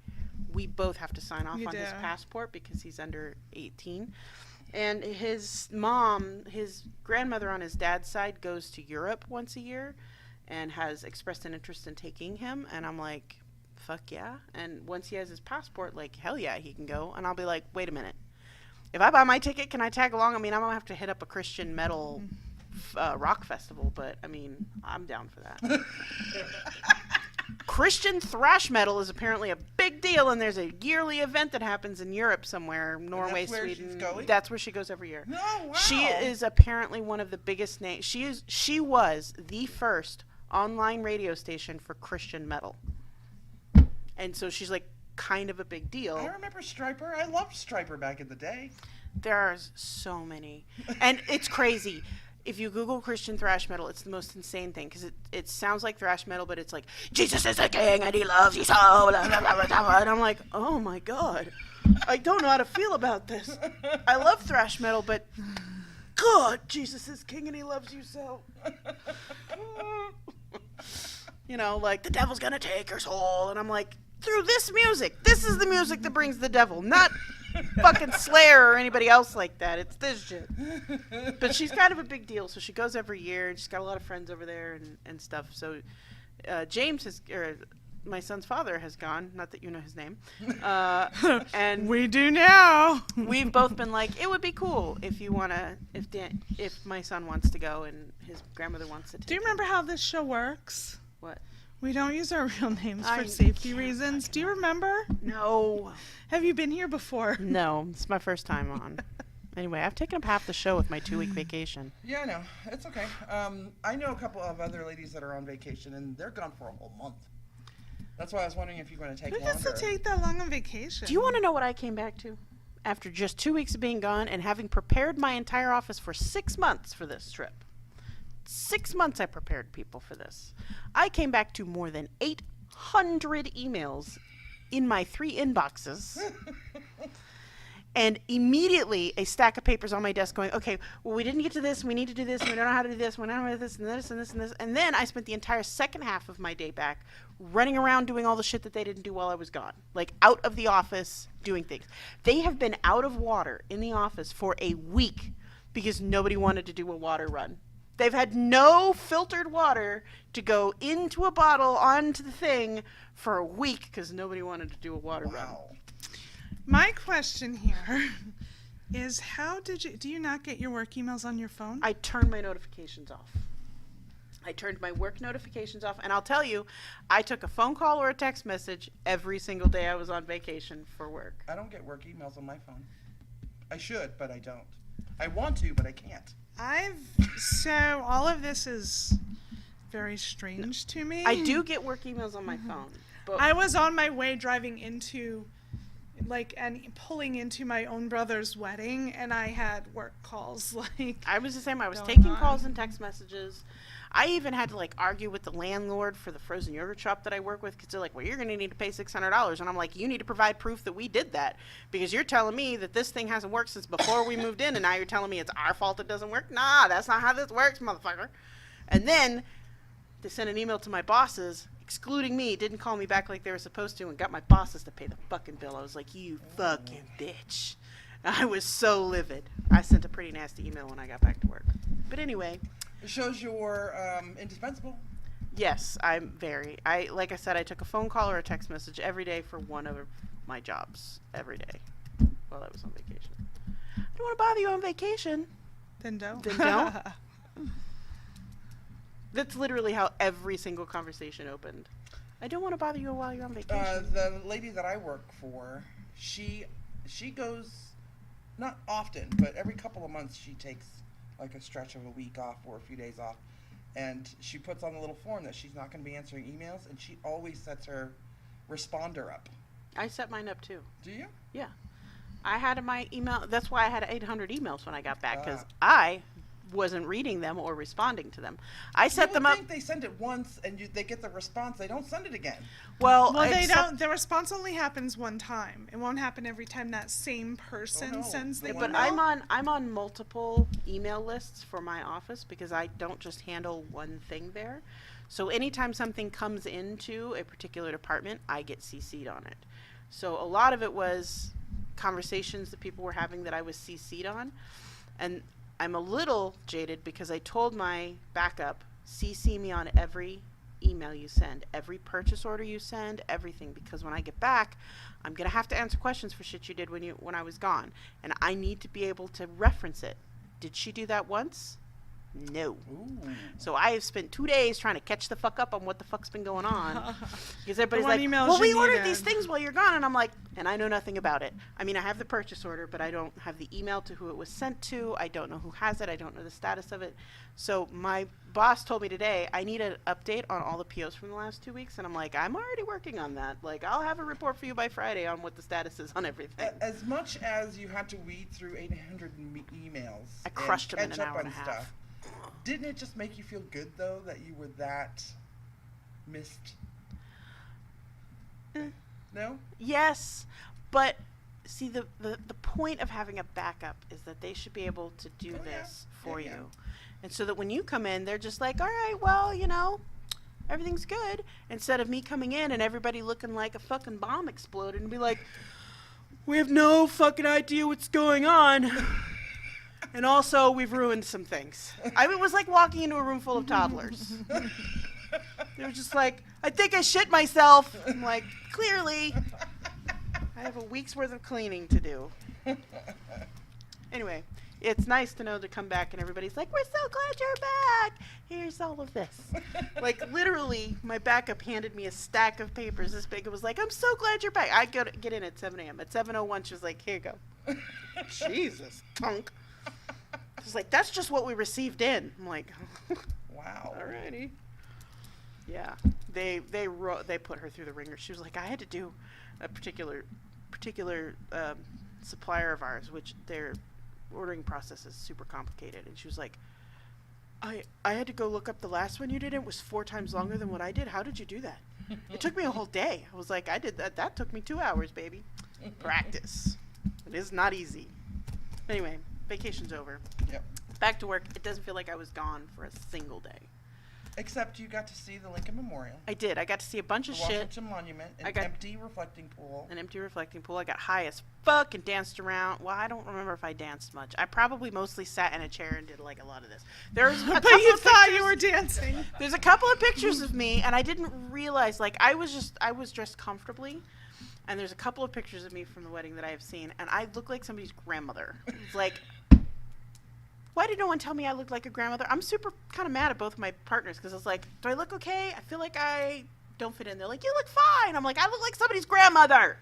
[SPEAKER 5] We both have to sign off
[SPEAKER 4] You
[SPEAKER 5] on his
[SPEAKER 4] do.
[SPEAKER 5] passport because he's under 18. And his mom, his grandmother on his dad's side, goes to Europe once a year, and has expressed an interest in taking him. And I'm like, fuck yeah! And once he has his passport, like hell yeah, he can go. And I'll be like, wait a minute. If I buy my ticket, can I tag along? I mean, I'm gonna have to hit up a Christian metal rock festival, but I mean, I'm down for that. Christian thrash metal is apparently a big deal, and there's a yearly event that happens in Europe somewhere, Norway,
[SPEAKER 3] that's where she's
[SPEAKER 5] Sweden.
[SPEAKER 3] going?
[SPEAKER 5] That's where she goes every year.
[SPEAKER 3] No, wow.
[SPEAKER 5] She is apparently one of the biggest names. She was the first online radio station for Christian metal, and so she's like kind of a big deal.
[SPEAKER 3] I remember Stryper. I loved Stryper back in the day.
[SPEAKER 5] There's so many. And it's crazy. If you Google Christian thrash metal, it's the most insane thing because it sounds like thrash metal, but it's like, Jesus is the king and he loves you so. Blah, blah, blah, blah. And I'm like, oh my God. I don't know how to feel about this. I love thrash metal, but God, Jesus is king and he loves you so. You know, like, the devil's going to take your soul. And I'm like, through this music. This is the music that brings the devil, not fucking Slayer or anybody else like that. It's this shit. But she's kind of a big deal, so she goes every year, and she's got a lot of friends over there and stuff. So James my son's father has gone, not that you know his name, and
[SPEAKER 4] We do now.
[SPEAKER 5] we've both been like, it would be cool if you wanna, if my son wants to go and his grandmother wants to take
[SPEAKER 4] Do you
[SPEAKER 5] him.
[SPEAKER 4] remember how this show works?
[SPEAKER 5] What?
[SPEAKER 4] We don't use our real names
[SPEAKER 5] I
[SPEAKER 4] for safety
[SPEAKER 5] can't
[SPEAKER 4] reasons.
[SPEAKER 5] fucking
[SPEAKER 4] Do you remember?
[SPEAKER 5] No.
[SPEAKER 4] Have you been here before?
[SPEAKER 5] No, it's my first time on. Anyway, I've taken up half the show with my 2-week vacation.
[SPEAKER 3] Yeah, I know. It's okay. I know a couple of other ladies that are on vacation, and they're gone for a whole month. That's why I was wondering if you're going to take
[SPEAKER 4] Who
[SPEAKER 3] longer.
[SPEAKER 4] gets to take that long on vacation?
[SPEAKER 5] Do you want to know what I came back to? After just 2 weeks of being gone and having prepared my entire office for 6 months for this trip. 6 months I prepared people for this. I came back to more than 800 emails in my 3 inboxes. And immediately a stack of papers on my desk going, okay, well, we didn't get to this, we need to do this, we don't know how to do this, we don't know how to do this, and this, and this, and this. And then I spent the entire second half of my day back running around doing all the shit that they didn't do while I was gone. Like, out of the office doing things. They have been out of water in the office for a week because nobody wanted to do a water run. They've had no filtered water to go into a bottle onto the thing for a week because nobody wanted to do a water run.
[SPEAKER 3] Wow.
[SPEAKER 4] My question here is do you not get your work emails on your phone?
[SPEAKER 5] I turned my notifications off. I turned my work notifications off, and I'll tell you, I took a phone call or a text message every single day I was on vacation for work.
[SPEAKER 3] I don't get work emails on my phone. I should, but I don't. I want to, but I can't.
[SPEAKER 4] So all of this is very strange to me.
[SPEAKER 5] I do get work emails on my phone. But
[SPEAKER 4] I was on my way driving into and pulling into my own brother's wedding, and I had work calls.
[SPEAKER 5] I was the same. I was
[SPEAKER 4] going
[SPEAKER 5] taking
[SPEAKER 4] on.
[SPEAKER 5] calls and text messages. I even had to argue with the landlord for the frozen yogurt shop that I work with because they're like, well, you're going to need to pay $600. And I'm like, you need to provide proof that we did that because you're telling me that this thing hasn't worked since before we moved in, and now you're telling me it's our fault it doesn't work? Nah, that's not how this works, motherfucker. And then they sent an email to my bosses excluding me, didn't call me back like they were supposed to, and got my bosses to pay the fucking bill. I was like, you fucking bitch. I was so livid. I sent a pretty nasty email when I got back to work. But anyway.
[SPEAKER 3] It shows you're indispensable.
[SPEAKER 5] Yes, like I said, I took a phone call or a text message every day for one of my jobs every day while I was on vacation. I don't want to bother you on vacation.
[SPEAKER 4] Then don't.
[SPEAKER 5] Then don't. That's literally how every single conversation opened. I don't want to bother you while you're on vacation.
[SPEAKER 3] The lady that I work for, she goes, not often, but every couple of months she takes like a stretch of a week off or a few days off. And she puts on the little form that she's not going to be answering emails, and she always sets her responder up.
[SPEAKER 5] I set mine up too.
[SPEAKER 3] Do you?
[SPEAKER 5] Yeah. I had my email. That's why I had 800 emails when I got back, because I wasn't reading them or responding to them. I set them up.
[SPEAKER 3] I think they send it once and they get the response. They don't send it again.
[SPEAKER 5] Well,
[SPEAKER 4] they don't. The response only happens one time. It won't happen every time that same person sends the email.
[SPEAKER 5] But I'm on multiple email lists for my office because I don't just handle one thing there. So anytime something comes into a particular department, I get CC'd on it. So a lot of it was conversations that people were having that I was CC'd on. And I'm a little jaded because I told my backup, CC me on every email you send, every purchase order you send, everything, because when I get back, I'm going to have to answer questions for shit you did when I was gone, and I need to be able to reference it. Did she do that once? No.
[SPEAKER 3] Ooh.
[SPEAKER 5] So I have spent 2 days trying to catch the fuck up on what the fuck's been going on. Because everybody's
[SPEAKER 4] one
[SPEAKER 5] like,
[SPEAKER 4] email
[SPEAKER 5] well, we
[SPEAKER 4] she
[SPEAKER 5] ordered
[SPEAKER 4] needed.
[SPEAKER 5] these things while you're gone. And I'm like, and I know nothing about it. I mean, I have the purchase order, but I don't have the email to who it was sent to. I don't know who has it. I don't know the status of it. So my boss told me today, I need an update on all the POs from the last 2 weeks. And I'm like, I'm already working on that. Like, I'll have a report for you by Friday on what the status is on everything.
[SPEAKER 3] As much as you had to weed through 800 emails,
[SPEAKER 5] I crushed them in
[SPEAKER 3] catch
[SPEAKER 5] an
[SPEAKER 3] up
[SPEAKER 5] hour and
[SPEAKER 3] on
[SPEAKER 5] a half.
[SPEAKER 3] stuff, didn't it just make you feel good though that you were that missed? No?
[SPEAKER 5] Yes, but see, the point of having a backup is that they should be able to do this for
[SPEAKER 3] Yeah.
[SPEAKER 5] you. And so that when you come in, they're just like, all right, well, you know, everything's good. Instead of me coming in and everybody looking like a fucking bomb exploded and be like, we have no fucking idea what's going on. And also, we've ruined some things. It was like walking into a room full of toddlers. They were just like, I think I shit myself. I'm like, clearly. I have a week's worth of cleaning to do. Anyway, it's nice to know to come back and everybody's like, we're so glad you're back. Here's all of this. Like, literally, my backup handed me a stack of papers this big. It was like, I'm so glad you're back. I get in at 7 a.m. At 7:01, she was like, here you go. Jesus, tunk. She's like, that's just what we received in. I'm like,
[SPEAKER 3] Wow.
[SPEAKER 5] alrighty. Yeah, they put her through the ringer. She was like, I had to do a particular supplier of ours, which their ordering process is super complicated. And she was like, I had to go look up the last one you did. It was 4 times longer than what I did. How did you do that? It took me a whole day. I was like, I did that. That took me 2 hours, baby. Practice. It is not easy. Anyway, vacation's over.
[SPEAKER 3] Yep.
[SPEAKER 5] Back to work. It doesn't feel like I was gone for a single day.
[SPEAKER 3] Except you got to see the Lincoln Memorial,
[SPEAKER 5] I did. I got to see a bunch
[SPEAKER 3] the
[SPEAKER 5] of shit.
[SPEAKER 3] Washington Monument,
[SPEAKER 5] I
[SPEAKER 3] an
[SPEAKER 5] got-
[SPEAKER 3] empty reflecting pool.
[SPEAKER 5] An empty reflecting pool. I got high as fuck and danced around. Well, I don't remember if I danced much. I probably mostly sat in a chair and did like a lot of this. There's a
[SPEAKER 4] But
[SPEAKER 5] couple
[SPEAKER 4] you
[SPEAKER 5] of
[SPEAKER 4] thought
[SPEAKER 5] pictures-
[SPEAKER 4] you were dancing.
[SPEAKER 5] There's a couple of pictures of me, and I didn't realize, like, I was dressed comfortably, and there's a couple of pictures of me from the wedding that I have seen, and I look like somebody's grandmother. It's like, why did no one tell me I looked like a grandmother? I'm super kind of mad at both of my partners, because it's like, do I look okay? I feel like I don't fit in. They're like, you look fine. I'm like, I look like somebody's grandmother.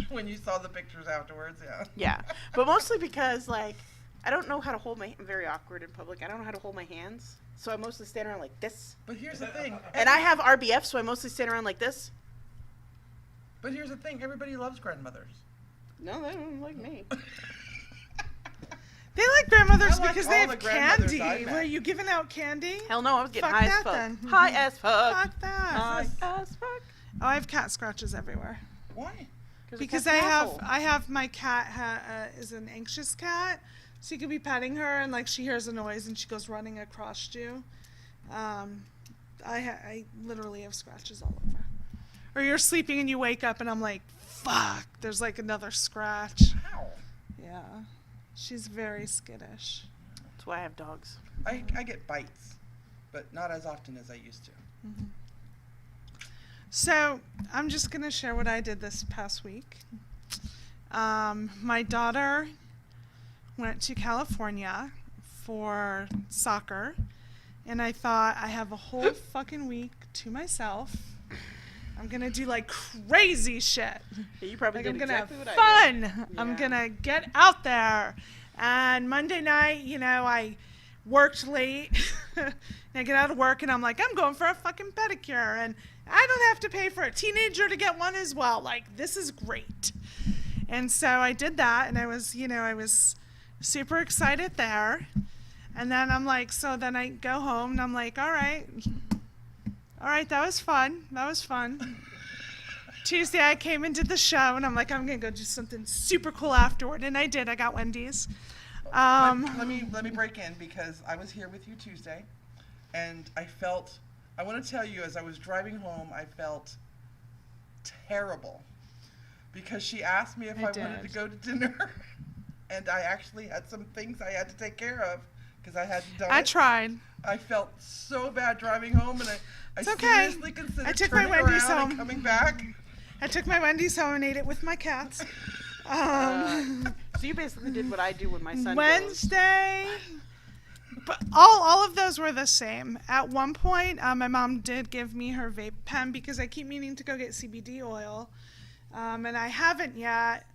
[SPEAKER 3] When you saw the pictures afterwards, yeah.
[SPEAKER 5] Yeah, but mostly because, like, I don't know how to hold I'm very awkward in public. I don't know how to hold my hands, so I mostly stand around like this.
[SPEAKER 3] But here's the thing.
[SPEAKER 5] And I have RBF, so I mostly stand around like this.
[SPEAKER 3] But here's the thing. Everybody loves grandmothers.
[SPEAKER 5] No, they don't like me.
[SPEAKER 4] They like grandmothers
[SPEAKER 3] I like
[SPEAKER 4] because
[SPEAKER 3] all
[SPEAKER 4] they
[SPEAKER 3] the
[SPEAKER 4] have
[SPEAKER 3] grandmothers
[SPEAKER 4] candy.
[SPEAKER 3] I met.
[SPEAKER 4] Were you giving out candy?
[SPEAKER 5] Hell no, I was getting
[SPEAKER 4] Fuck
[SPEAKER 5] high as
[SPEAKER 4] that
[SPEAKER 5] fuck.
[SPEAKER 4] then.
[SPEAKER 5] High as fuck.
[SPEAKER 4] Fuck that.
[SPEAKER 5] High as fuck.
[SPEAKER 4] Oh, I have cat scratches everywhere.
[SPEAKER 3] Why?
[SPEAKER 4] Because
[SPEAKER 5] the
[SPEAKER 4] I
[SPEAKER 5] cat's an
[SPEAKER 4] have
[SPEAKER 5] asshole.
[SPEAKER 4] I have my cat is an anxious cat, so you could be petting her and like she hears a noise and she goes running across you. I literally have scratches all over. Or you're sleeping and you wake up and I'm like, fuck, there's like another scratch.
[SPEAKER 3] Ow.
[SPEAKER 4] Yeah, she's very skittish.
[SPEAKER 5] That's why I have dogs.
[SPEAKER 3] I get bites, but not as often as I used to.
[SPEAKER 4] So I'm just gonna share what I did this past week. My daughter went to California for soccer, and I thought I have a whole fucking week to myself. I'm gonna do like crazy shit.
[SPEAKER 5] Yeah, you probably
[SPEAKER 4] Like
[SPEAKER 5] did
[SPEAKER 4] I'm gonna
[SPEAKER 5] exactly
[SPEAKER 4] have
[SPEAKER 5] what I did.
[SPEAKER 4] fun. I'm
[SPEAKER 5] Yeah.
[SPEAKER 4] gonna get out there. And Monday night, you know, I worked late. And I get out of work and I'm like, I'm going for a fucking pedicure, and I don't have to pay for a teenager to get one as well. Like, this is great. And so I did that, and I was super excited there. And then I'm like, so then I go home and I'm like, all right, that was fun. Tuesday I came and did the show, and I'm like, I'm gonna go do something super cool afterward, and I did. I got Wendy's.
[SPEAKER 3] Let me break in because I was here with you Tuesday, and I want to tell you, as I was driving home, I felt terrible because she asked me if I wanted to
[SPEAKER 4] did.
[SPEAKER 3] go to dinner, and I actually had some things I had to take care of because I hadn't done
[SPEAKER 4] I
[SPEAKER 3] it.
[SPEAKER 4] tried.
[SPEAKER 3] I felt so bad driving home, and I
[SPEAKER 4] It's okay.
[SPEAKER 3] seriously considered
[SPEAKER 4] I took my
[SPEAKER 3] turning
[SPEAKER 4] Wendy's
[SPEAKER 3] around
[SPEAKER 4] home.
[SPEAKER 3] and coming back.
[SPEAKER 4] I took my Wendy's home and ate it with my cats.
[SPEAKER 5] So you basically did what I do when my son goes.
[SPEAKER 4] Wednesday, but all of those were the same. At one point, my mom did give me her vape pen because I keep meaning to go get CBD oil, and I haven't yet.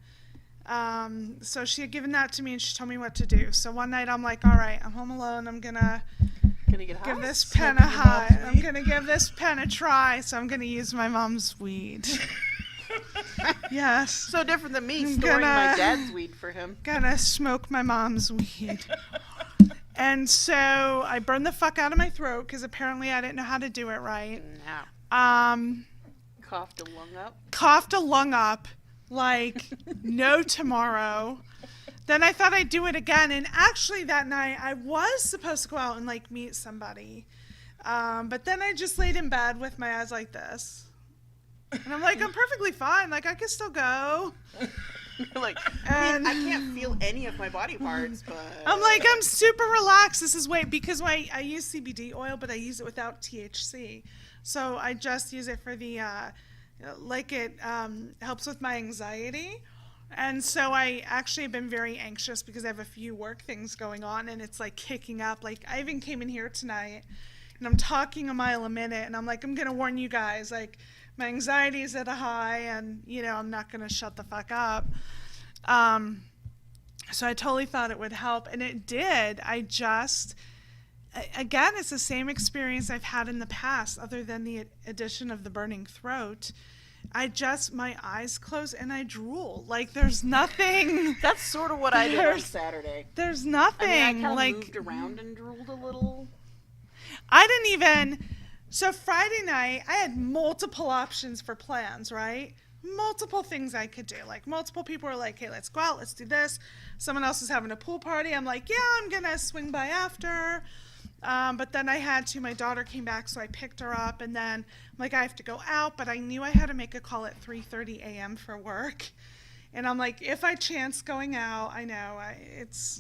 [SPEAKER 4] So she had given that to me and she told me what to do. So one night I'm like, all right, I'm home alone. I'm gonna
[SPEAKER 5] Gonna get high.
[SPEAKER 4] give this pen a
[SPEAKER 3] your mom's
[SPEAKER 4] high. I'm
[SPEAKER 3] weed?
[SPEAKER 4] gonna give this pen a try. So I'm gonna use my mom's weed. Yes.
[SPEAKER 5] So different than me
[SPEAKER 4] I'm
[SPEAKER 5] storing my
[SPEAKER 4] gonna-
[SPEAKER 5] dad's weed for him.
[SPEAKER 4] Gonna smoke my mom's weed. And so I burned the fuck out of my throat because apparently I didn't know how to do it right.
[SPEAKER 5] Now, coughed a lung up.
[SPEAKER 4] Coughed a lung up like no tomorrow. Then I thought I'd do it again, and actually that night I was supposed to go out and like meet somebody, but then I just laid in bed with my eyes like this. And I'm like, I'm perfectly fine. Like, I can still go.
[SPEAKER 5] Like,
[SPEAKER 4] And
[SPEAKER 5] I can't feel any of my body parts, but
[SPEAKER 4] I'm like, I'm super relaxed. This is because I use CBD oil, but I use it without THC. So I just use it for the, like it helps with my anxiety. And so I actually have been very anxious because I have a few work things going on, and it's like kicking up. Like, I even came in here tonight and I'm talking a mile a minute, and I'm like, I'm going to warn you guys, like, my anxiety is at a high, and, you know, I'm not going to shut the fuck up. So I totally thought it would help, and it did. Again, it's the same experience I've had in the past, other than the addition of the burning throat. My eyes close and I drool. Like, there's nothing.
[SPEAKER 5] That's sort of what I did on Saturday.
[SPEAKER 4] There's nothing.
[SPEAKER 5] I mean, I kind
[SPEAKER 4] like,
[SPEAKER 5] of moved around and drooled a little.
[SPEAKER 4] I didn't even. So Friday night, I had multiple options for plans, right? Multiple things I could do. Like, multiple people were like, hey, let's go out, let's do this. Someone else is having a pool party. I'm like, yeah, I'm going to swing by after. But then my daughter came back, so I picked her up, and then I'm like, I have to go out, but I knew I had to make a call at 3:30 a.m. for work. And I'm like, if I chance going out, I know,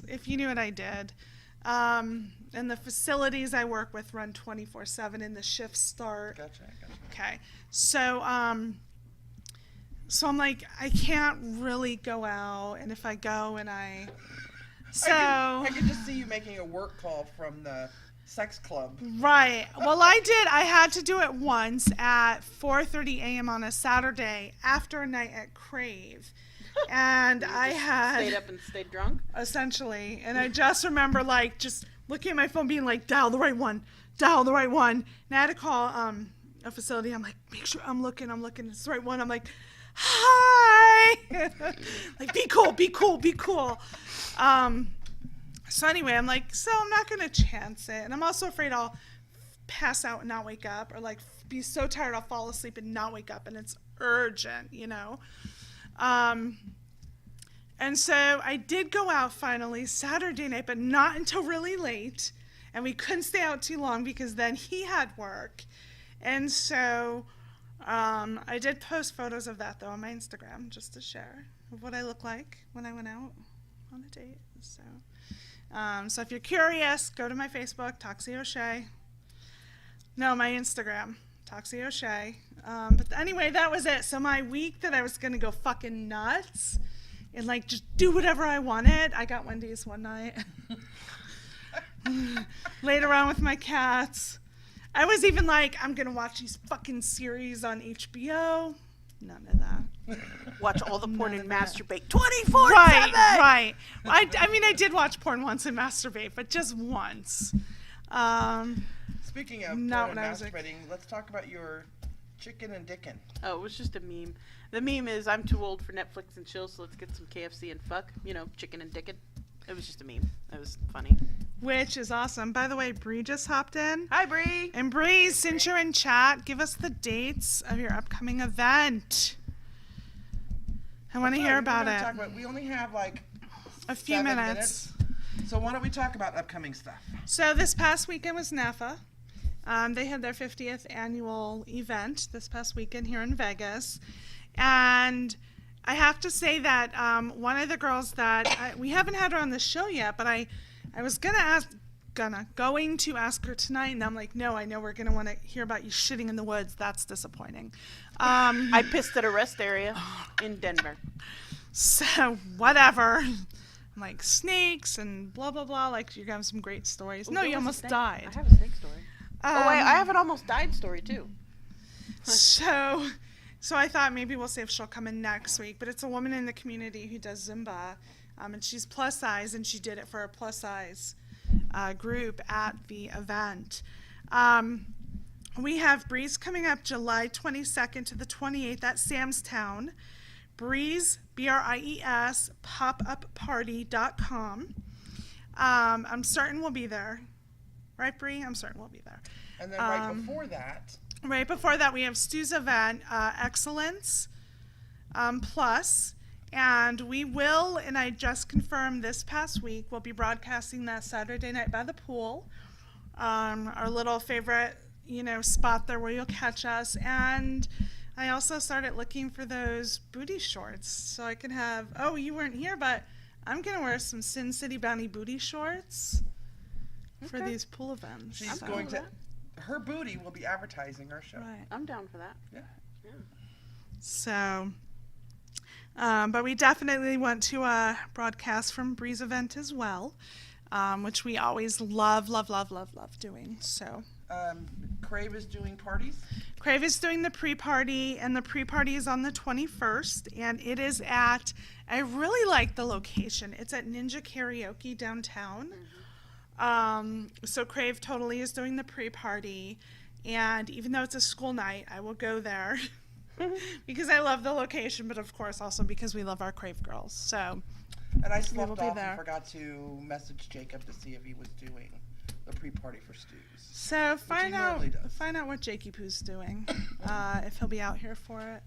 [SPEAKER 4] if you knew what I did. And the facilities I work with run 24/7, and the shifts start.
[SPEAKER 3] Gotcha.
[SPEAKER 4] Okay. So I'm like, I can't really go out, and if I go and I
[SPEAKER 3] could just see you making a work call from the sex club.
[SPEAKER 4] Right. Well, I had to do it once at 4:30 a.m. on a Saturday after a night at Crave. And I had
[SPEAKER 5] stayed up and stayed drunk?
[SPEAKER 4] Essentially. And I just remember, like, just looking at my phone being like, dial the right one. And I had to call a facility. I'm like, make sure I'm looking. It's the right one. I'm like, hi. Like, be cool. So anyway, I'm like, so I'm not going to chance it. And I'm also afraid I'll pass out and not wake up, or like be so tired I'll fall asleep and not wake up, and it's urgent, you know. And so I did go out finally Saturday night, but not until really late. And we couldn't stay out too long because then he had work. And so I did post photos of that, though, on my Instagram, just to share of what I look like when I went out on a date. So if you're curious, go to my Facebook, Toxie O'Shea. No, my Instagram, Toxie O'Shea. But anyway, that was it. So my week that I was going to go fucking nuts and, like, just do whatever I wanted, I got Wendy's one night. Laid around with my cats. I was even like, I'm going to watch these fucking series on HBO. None of that.
[SPEAKER 5] Watch all the porn and masturbate 24/7.
[SPEAKER 4] Right. I mean, I did watch porn once and masturbate, but just once.
[SPEAKER 3] Speaking of
[SPEAKER 4] Not
[SPEAKER 3] porn
[SPEAKER 4] when I
[SPEAKER 3] and
[SPEAKER 4] was
[SPEAKER 3] masturbating, let's talk about your chicken and dickin'.
[SPEAKER 5] Oh, it was just a meme. The meme is, I'm too old for Netflix and chill, so let's get some KFC and fuck. You know, chicken and dickin'. It was just a meme. It was funny.
[SPEAKER 4] Which is awesome. By the way, Bree just hopped in.
[SPEAKER 5] Hi, Bree.
[SPEAKER 4] And Bree, since you're in chat, give us the dates of your upcoming event. I want to hear about it.
[SPEAKER 3] We only have like
[SPEAKER 4] A few
[SPEAKER 3] 7
[SPEAKER 4] minutes.
[SPEAKER 3] So why don't we talk about upcoming stuff?
[SPEAKER 4] So this past weekend was NAFA. They had their 50th annual event this past weekend here in Vegas. And I have to say that one of the girls that we haven't had her on the show yet, but I was going to ask her tonight, and I'm like, no, I know we're going to want to hear about you shitting in the woods. That's disappointing.
[SPEAKER 5] I pissed at a rest area in Denver.
[SPEAKER 4] So whatever. I'm like, snakes and blah, blah, blah. Like, you're going to have some great stories. No, you almost died.
[SPEAKER 5] I have a snake story. I have an almost died story, too.
[SPEAKER 4] So I thought maybe we'll see if she'll come in next week. But it's a woman in the community who does Zumba. And she's plus size, and she did it for a plus size group at the event. We have Breeze coming up July 22nd to the 28th at Samstown. Breeze, B-R-I-E-S, popupparty.com. I'm certain we'll be there. Right, Bree? I'm certain we'll be there.
[SPEAKER 3] And then right before that,
[SPEAKER 4] we have Stu's event, Excellence Plus. And we will, and I just confirmed this past week, we'll be broadcasting that Saturday night by the pool. Our little favorite, spot there where you'll catch us. And I also started looking for those booty shorts so I can have, you weren't here, but I'm going to wear some SinCityBounty booty shorts for these pool events.
[SPEAKER 3] She's going to, her booty will be advertising our show.
[SPEAKER 4] Right.
[SPEAKER 5] I'm down for that.
[SPEAKER 3] Yeah.
[SPEAKER 4] So But we definitely want to broadcast from Bree's event as well, which we always love doing. So
[SPEAKER 3] Crave is doing parties.
[SPEAKER 4] Crave is doing the pre-party, and the pre-party is on the 21st, and it is at, I really like the location. It's at Ninja Karaoke downtown. So Crave totally is doing the pre-party, and even though it's a school night, I will go there because I love the location, but of course also because we love our Crave girls. So,
[SPEAKER 3] And I
[SPEAKER 4] will
[SPEAKER 3] slept
[SPEAKER 4] be
[SPEAKER 3] off
[SPEAKER 4] there.
[SPEAKER 3] and forgot to message Jacob to see if he was doing the pre-party for Stu's.
[SPEAKER 4] so find out
[SPEAKER 3] normally does.
[SPEAKER 4] what Jakey Poo's doing, if he'll be out here for it.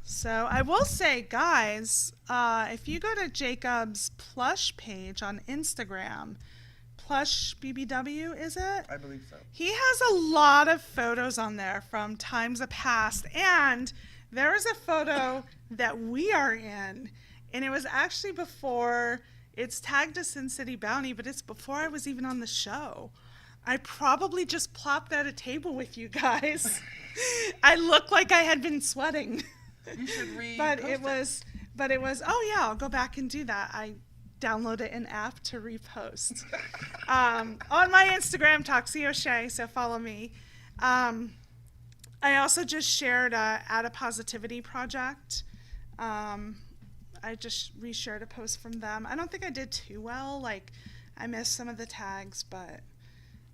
[SPEAKER 4] So I will say, guys, if you go to Jacob's Plush page on Instagram, Plush BBW, is it?
[SPEAKER 3] I believe so.
[SPEAKER 4] He has a lot of photos on there from times of past, and there is a photo that we are in, and it was actually before, it's tagged as SinCityBounty, but it's before I was even on the show. I probably just plopped at a table with you guys. I looked like I had been sweating.
[SPEAKER 3] You should read.
[SPEAKER 4] But it was, oh yeah, I'll go back and do that. I downloaded an app to repost. On my Instagram, Toxie O'Shea, so follow me. I also just shared Add a Positivity project. I just reshared a post from them. I don't think I did too well. Like, I missed some of the tags, but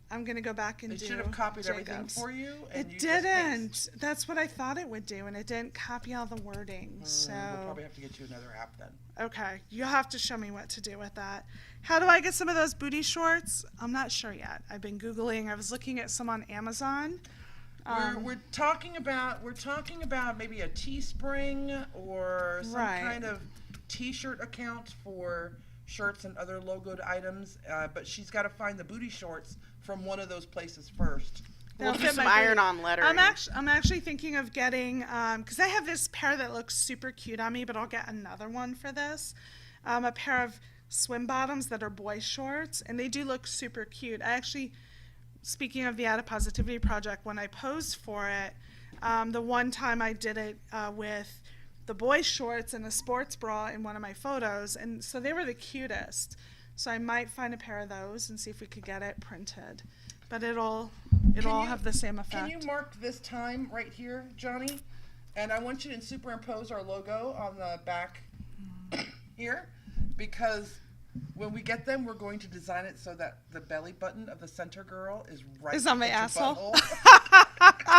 [SPEAKER 4] I'm going to go back and
[SPEAKER 3] They
[SPEAKER 4] do
[SPEAKER 3] should have copied everything
[SPEAKER 4] Jacob's.
[SPEAKER 3] for you. And
[SPEAKER 4] It
[SPEAKER 3] you just
[SPEAKER 4] didn't.
[SPEAKER 3] paste.
[SPEAKER 4] That's what I thought it would do, and it didn't copy all the wording. So,
[SPEAKER 3] We'll probably have to get you another app then.
[SPEAKER 4] okay, you'll have to show me what to do with that. How do I get some of those booty shorts? I'm not sure yet. I've been Googling. I was looking at some on Amazon.
[SPEAKER 3] We're talking about maybe a Teespring or some
[SPEAKER 4] Right.
[SPEAKER 3] kind of T-shirt account for shirts and other logoed items. But she's got to find the booty shorts from one of those places first.
[SPEAKER 5] We'll
[SPEAKER 4] They'll
[SPEAKER 5] do
[SPEAKER 4] fit
[SPEAKER 5] some
[SPEAKER 4] my booty.
[SPEAKER 5] iron-on lettering.
[SPEAKER 4] I'm actually thinking of getting, because I have this pair that looks super cute on me, but I'll get another one for this. A pair of swim bottoms that are boy shorts, and they do look super cute. I actually, speaking of the Add a Positivity project, when I posed for it, the one time I did it with the boy shorts and a sports bra in one of my photos, and so they were the cutest. So I might find a pair of those and see if we could get it printed. But it'll all have the same effect.
[SPEAKER 3] Can you mark this time right here, Johnny? And I want you to superimpose our logo on the back here, because when we get them, we're going to design it so that the belly button of the center girl is right
[SPEAKER 4] Is on my
[SPEAKER 3] at your
[SPEAKER 4] asshole.
[SPEAKER 3] butthole.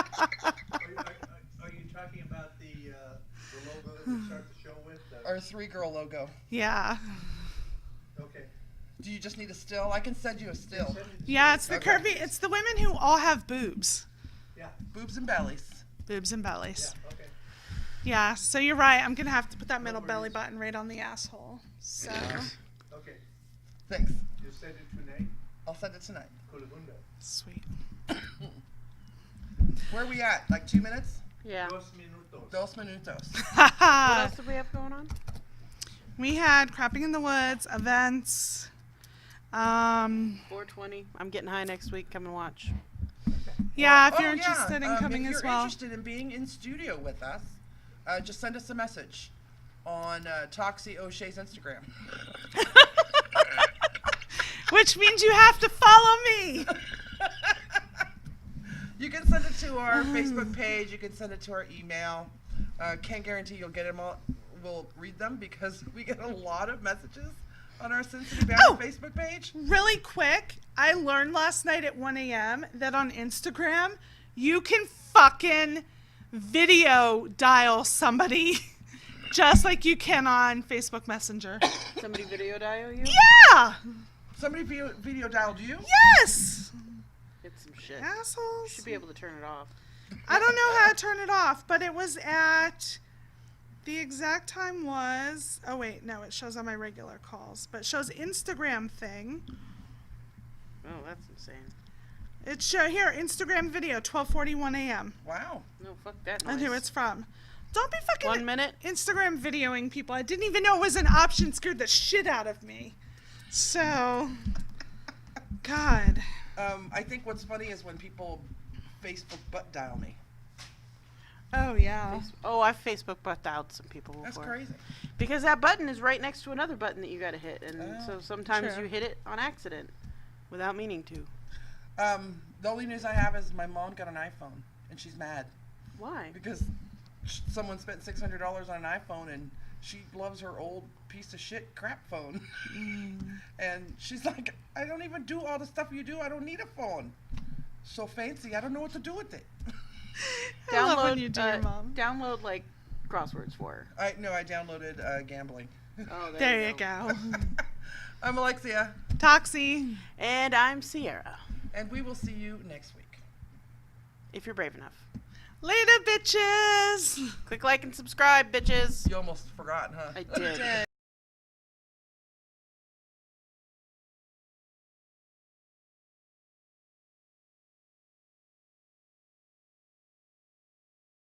[SPEAKER 6] Are you talking about the logo that we start the show with?
[SPEAKER 3] Our 3-girl logo.
[SPEAKER 4] Yeah.
[SPEAKER 6] Okay.
[SPEAKER 3] Do you just need a still? I can send you a still.
[SPEAKER 4] Yeah, it's the
[SPEAKER 3] Okay.
[SPEAKER 4] curvy, it's the women who all have boobs.
[SPEAKER 6] Yeah.
[SPEAKER 3] Boobs and bellies.
[SPEAKER 4] Boobs and bellies.
[SPEAKER 6] Yeah. Okay.
[SPEAKER 4] Yeah, so you're right. I'm going to have to put that middle belly button right on the asshole. So,
[SPEAKER 6] Okay.
[SPEAKER 3] Thanks.
[SPEAKER 6] You send it tonight.
[SPEAKER 3] I'll send it tonight.
[SPEAKER 6] Colabunda.
[SPEAKER 4] sweet.
[SPEAKER 3] Where are we at? Like 2 minutes?
[SPEAKER 5] Yeah.
[SPEAKER 6] Dos minutos.
[SPEAKER 3] 2 minutos.
[SPEAKER 5] What else did we have going on?
[SPEAKER 4] We had Crapping in the Woods, events.
[SPEAKER 5] 420. I'm getting high next week. Come and watch.
[SPEAKER 4] Yeah, if
[SPEAKER 3] Oh,
[SPEAKER 4] you're
[SPEAKER 3] yeah.
[SPEAKER 4] interested in coming
[SPEAKER 3] if
[SPEAKER 4] as
[SPEAKER 3] you're
[SPEAKER 4] well.
[SPEAKER 3] interested in being in studio with us, just send us a message on Toxie O'Shea's Instagram.
[SPEAKER 4] Which means you have to follow me.
[SPEAKER 3] You can send it to our Facebook page. You can send it to our email. Can't guarantee you'll get them all. We'll read them because we get a lot of messages on our SinCityBounty
[SPEAKER 4] Oh!
[SPEAKER 3] Facebook page.
[SPEAKER 4] Really quick, I learned last night at 1 a.m. that on Instagram, you can fucking video dial somebody just like you can on Facebook Messenger.
[SPEAKER 5] Somebody video dial you?
[SPEAKER 4] Yeah!
[SPEAKER 3] Somebody video dialed you?
[SPEAKER 4] Yes!
[SPEAKER 5] It's some shit. You
[SPEAKER 4] Assholes.
[SPEAKER 5] should be able to turn it off.
[SPEAKER 4] I don't know how to turn it off, but it was at, the exact time was, oh wait, no, it shows on my regular calls, but it shows Instagram thing.
[SPEAKER 5] Oh, that's insane.
[SPEAKER 4] It show here, Instagram video, 12:41 a.m.
[SPEAKER 3] Wow.
[SPEAKER 5] No, fuck that
[SPEAKER 4] And
[SPEAKER 5] noise.
[SPEAKER 4] who it's from. Don't be fucking
[SPEAKER 5] 1 minute.
[SPEAKER 4] Instagram videoing people. I didn't even know it was an option. Scared the shit out of me. So, God.
[SPEAKER 3] I think what's funny is when people Facebook butt dial me.
[SPEAKER 4] Oh yeah.
[SPEAKER 5] Oh, I've Facebook butt out some people before.
[SPEAKER 3] That's crazy.
[SPEAKER 5] Because that button is right next to another button that you gotta hit, and
[SPEAKER 3] Oh,
[SPEAKER 5] so sometimes
[SPEAKER 4] true.
[SPEAKER 5] you hit it on accident without meaning to.
[SPEAKER 3] The only news I have is my mom got an iPhone, and she's mad
[SPEAKER 5] Why?
[SPEAKER 3] because someone spent $600 on an iPhone, and she loves her old piece of shit crap phone. And she's like, I don't even do all the stuff you do. I don't need a phone. So fancy. I don't know what to do with it.
[SPEAKER 4] I love when you do your mom.
[SPEAKER 5] Download like crosswords for her.
[SPEAKER 3] I downloaded gambling.
[SPEAKER 5] Oh,
[SPEAKER 4] There you go.
[SPEAKER 3] I'm Alexia,
[SPEAKER 4] Toxie.
[SPEAKER 5] And I'm Sierra.
[SPEAKER 3] and we will see you next week.
[SPEAKER 5] If you're brave enough.
[SPEAKER 4] Later, bitches.
[SPEAKER 5] Click like and subscribe, bitches.
[SPEAKER 3] You almost forgot, huh?
[SPEAKER 5] I did.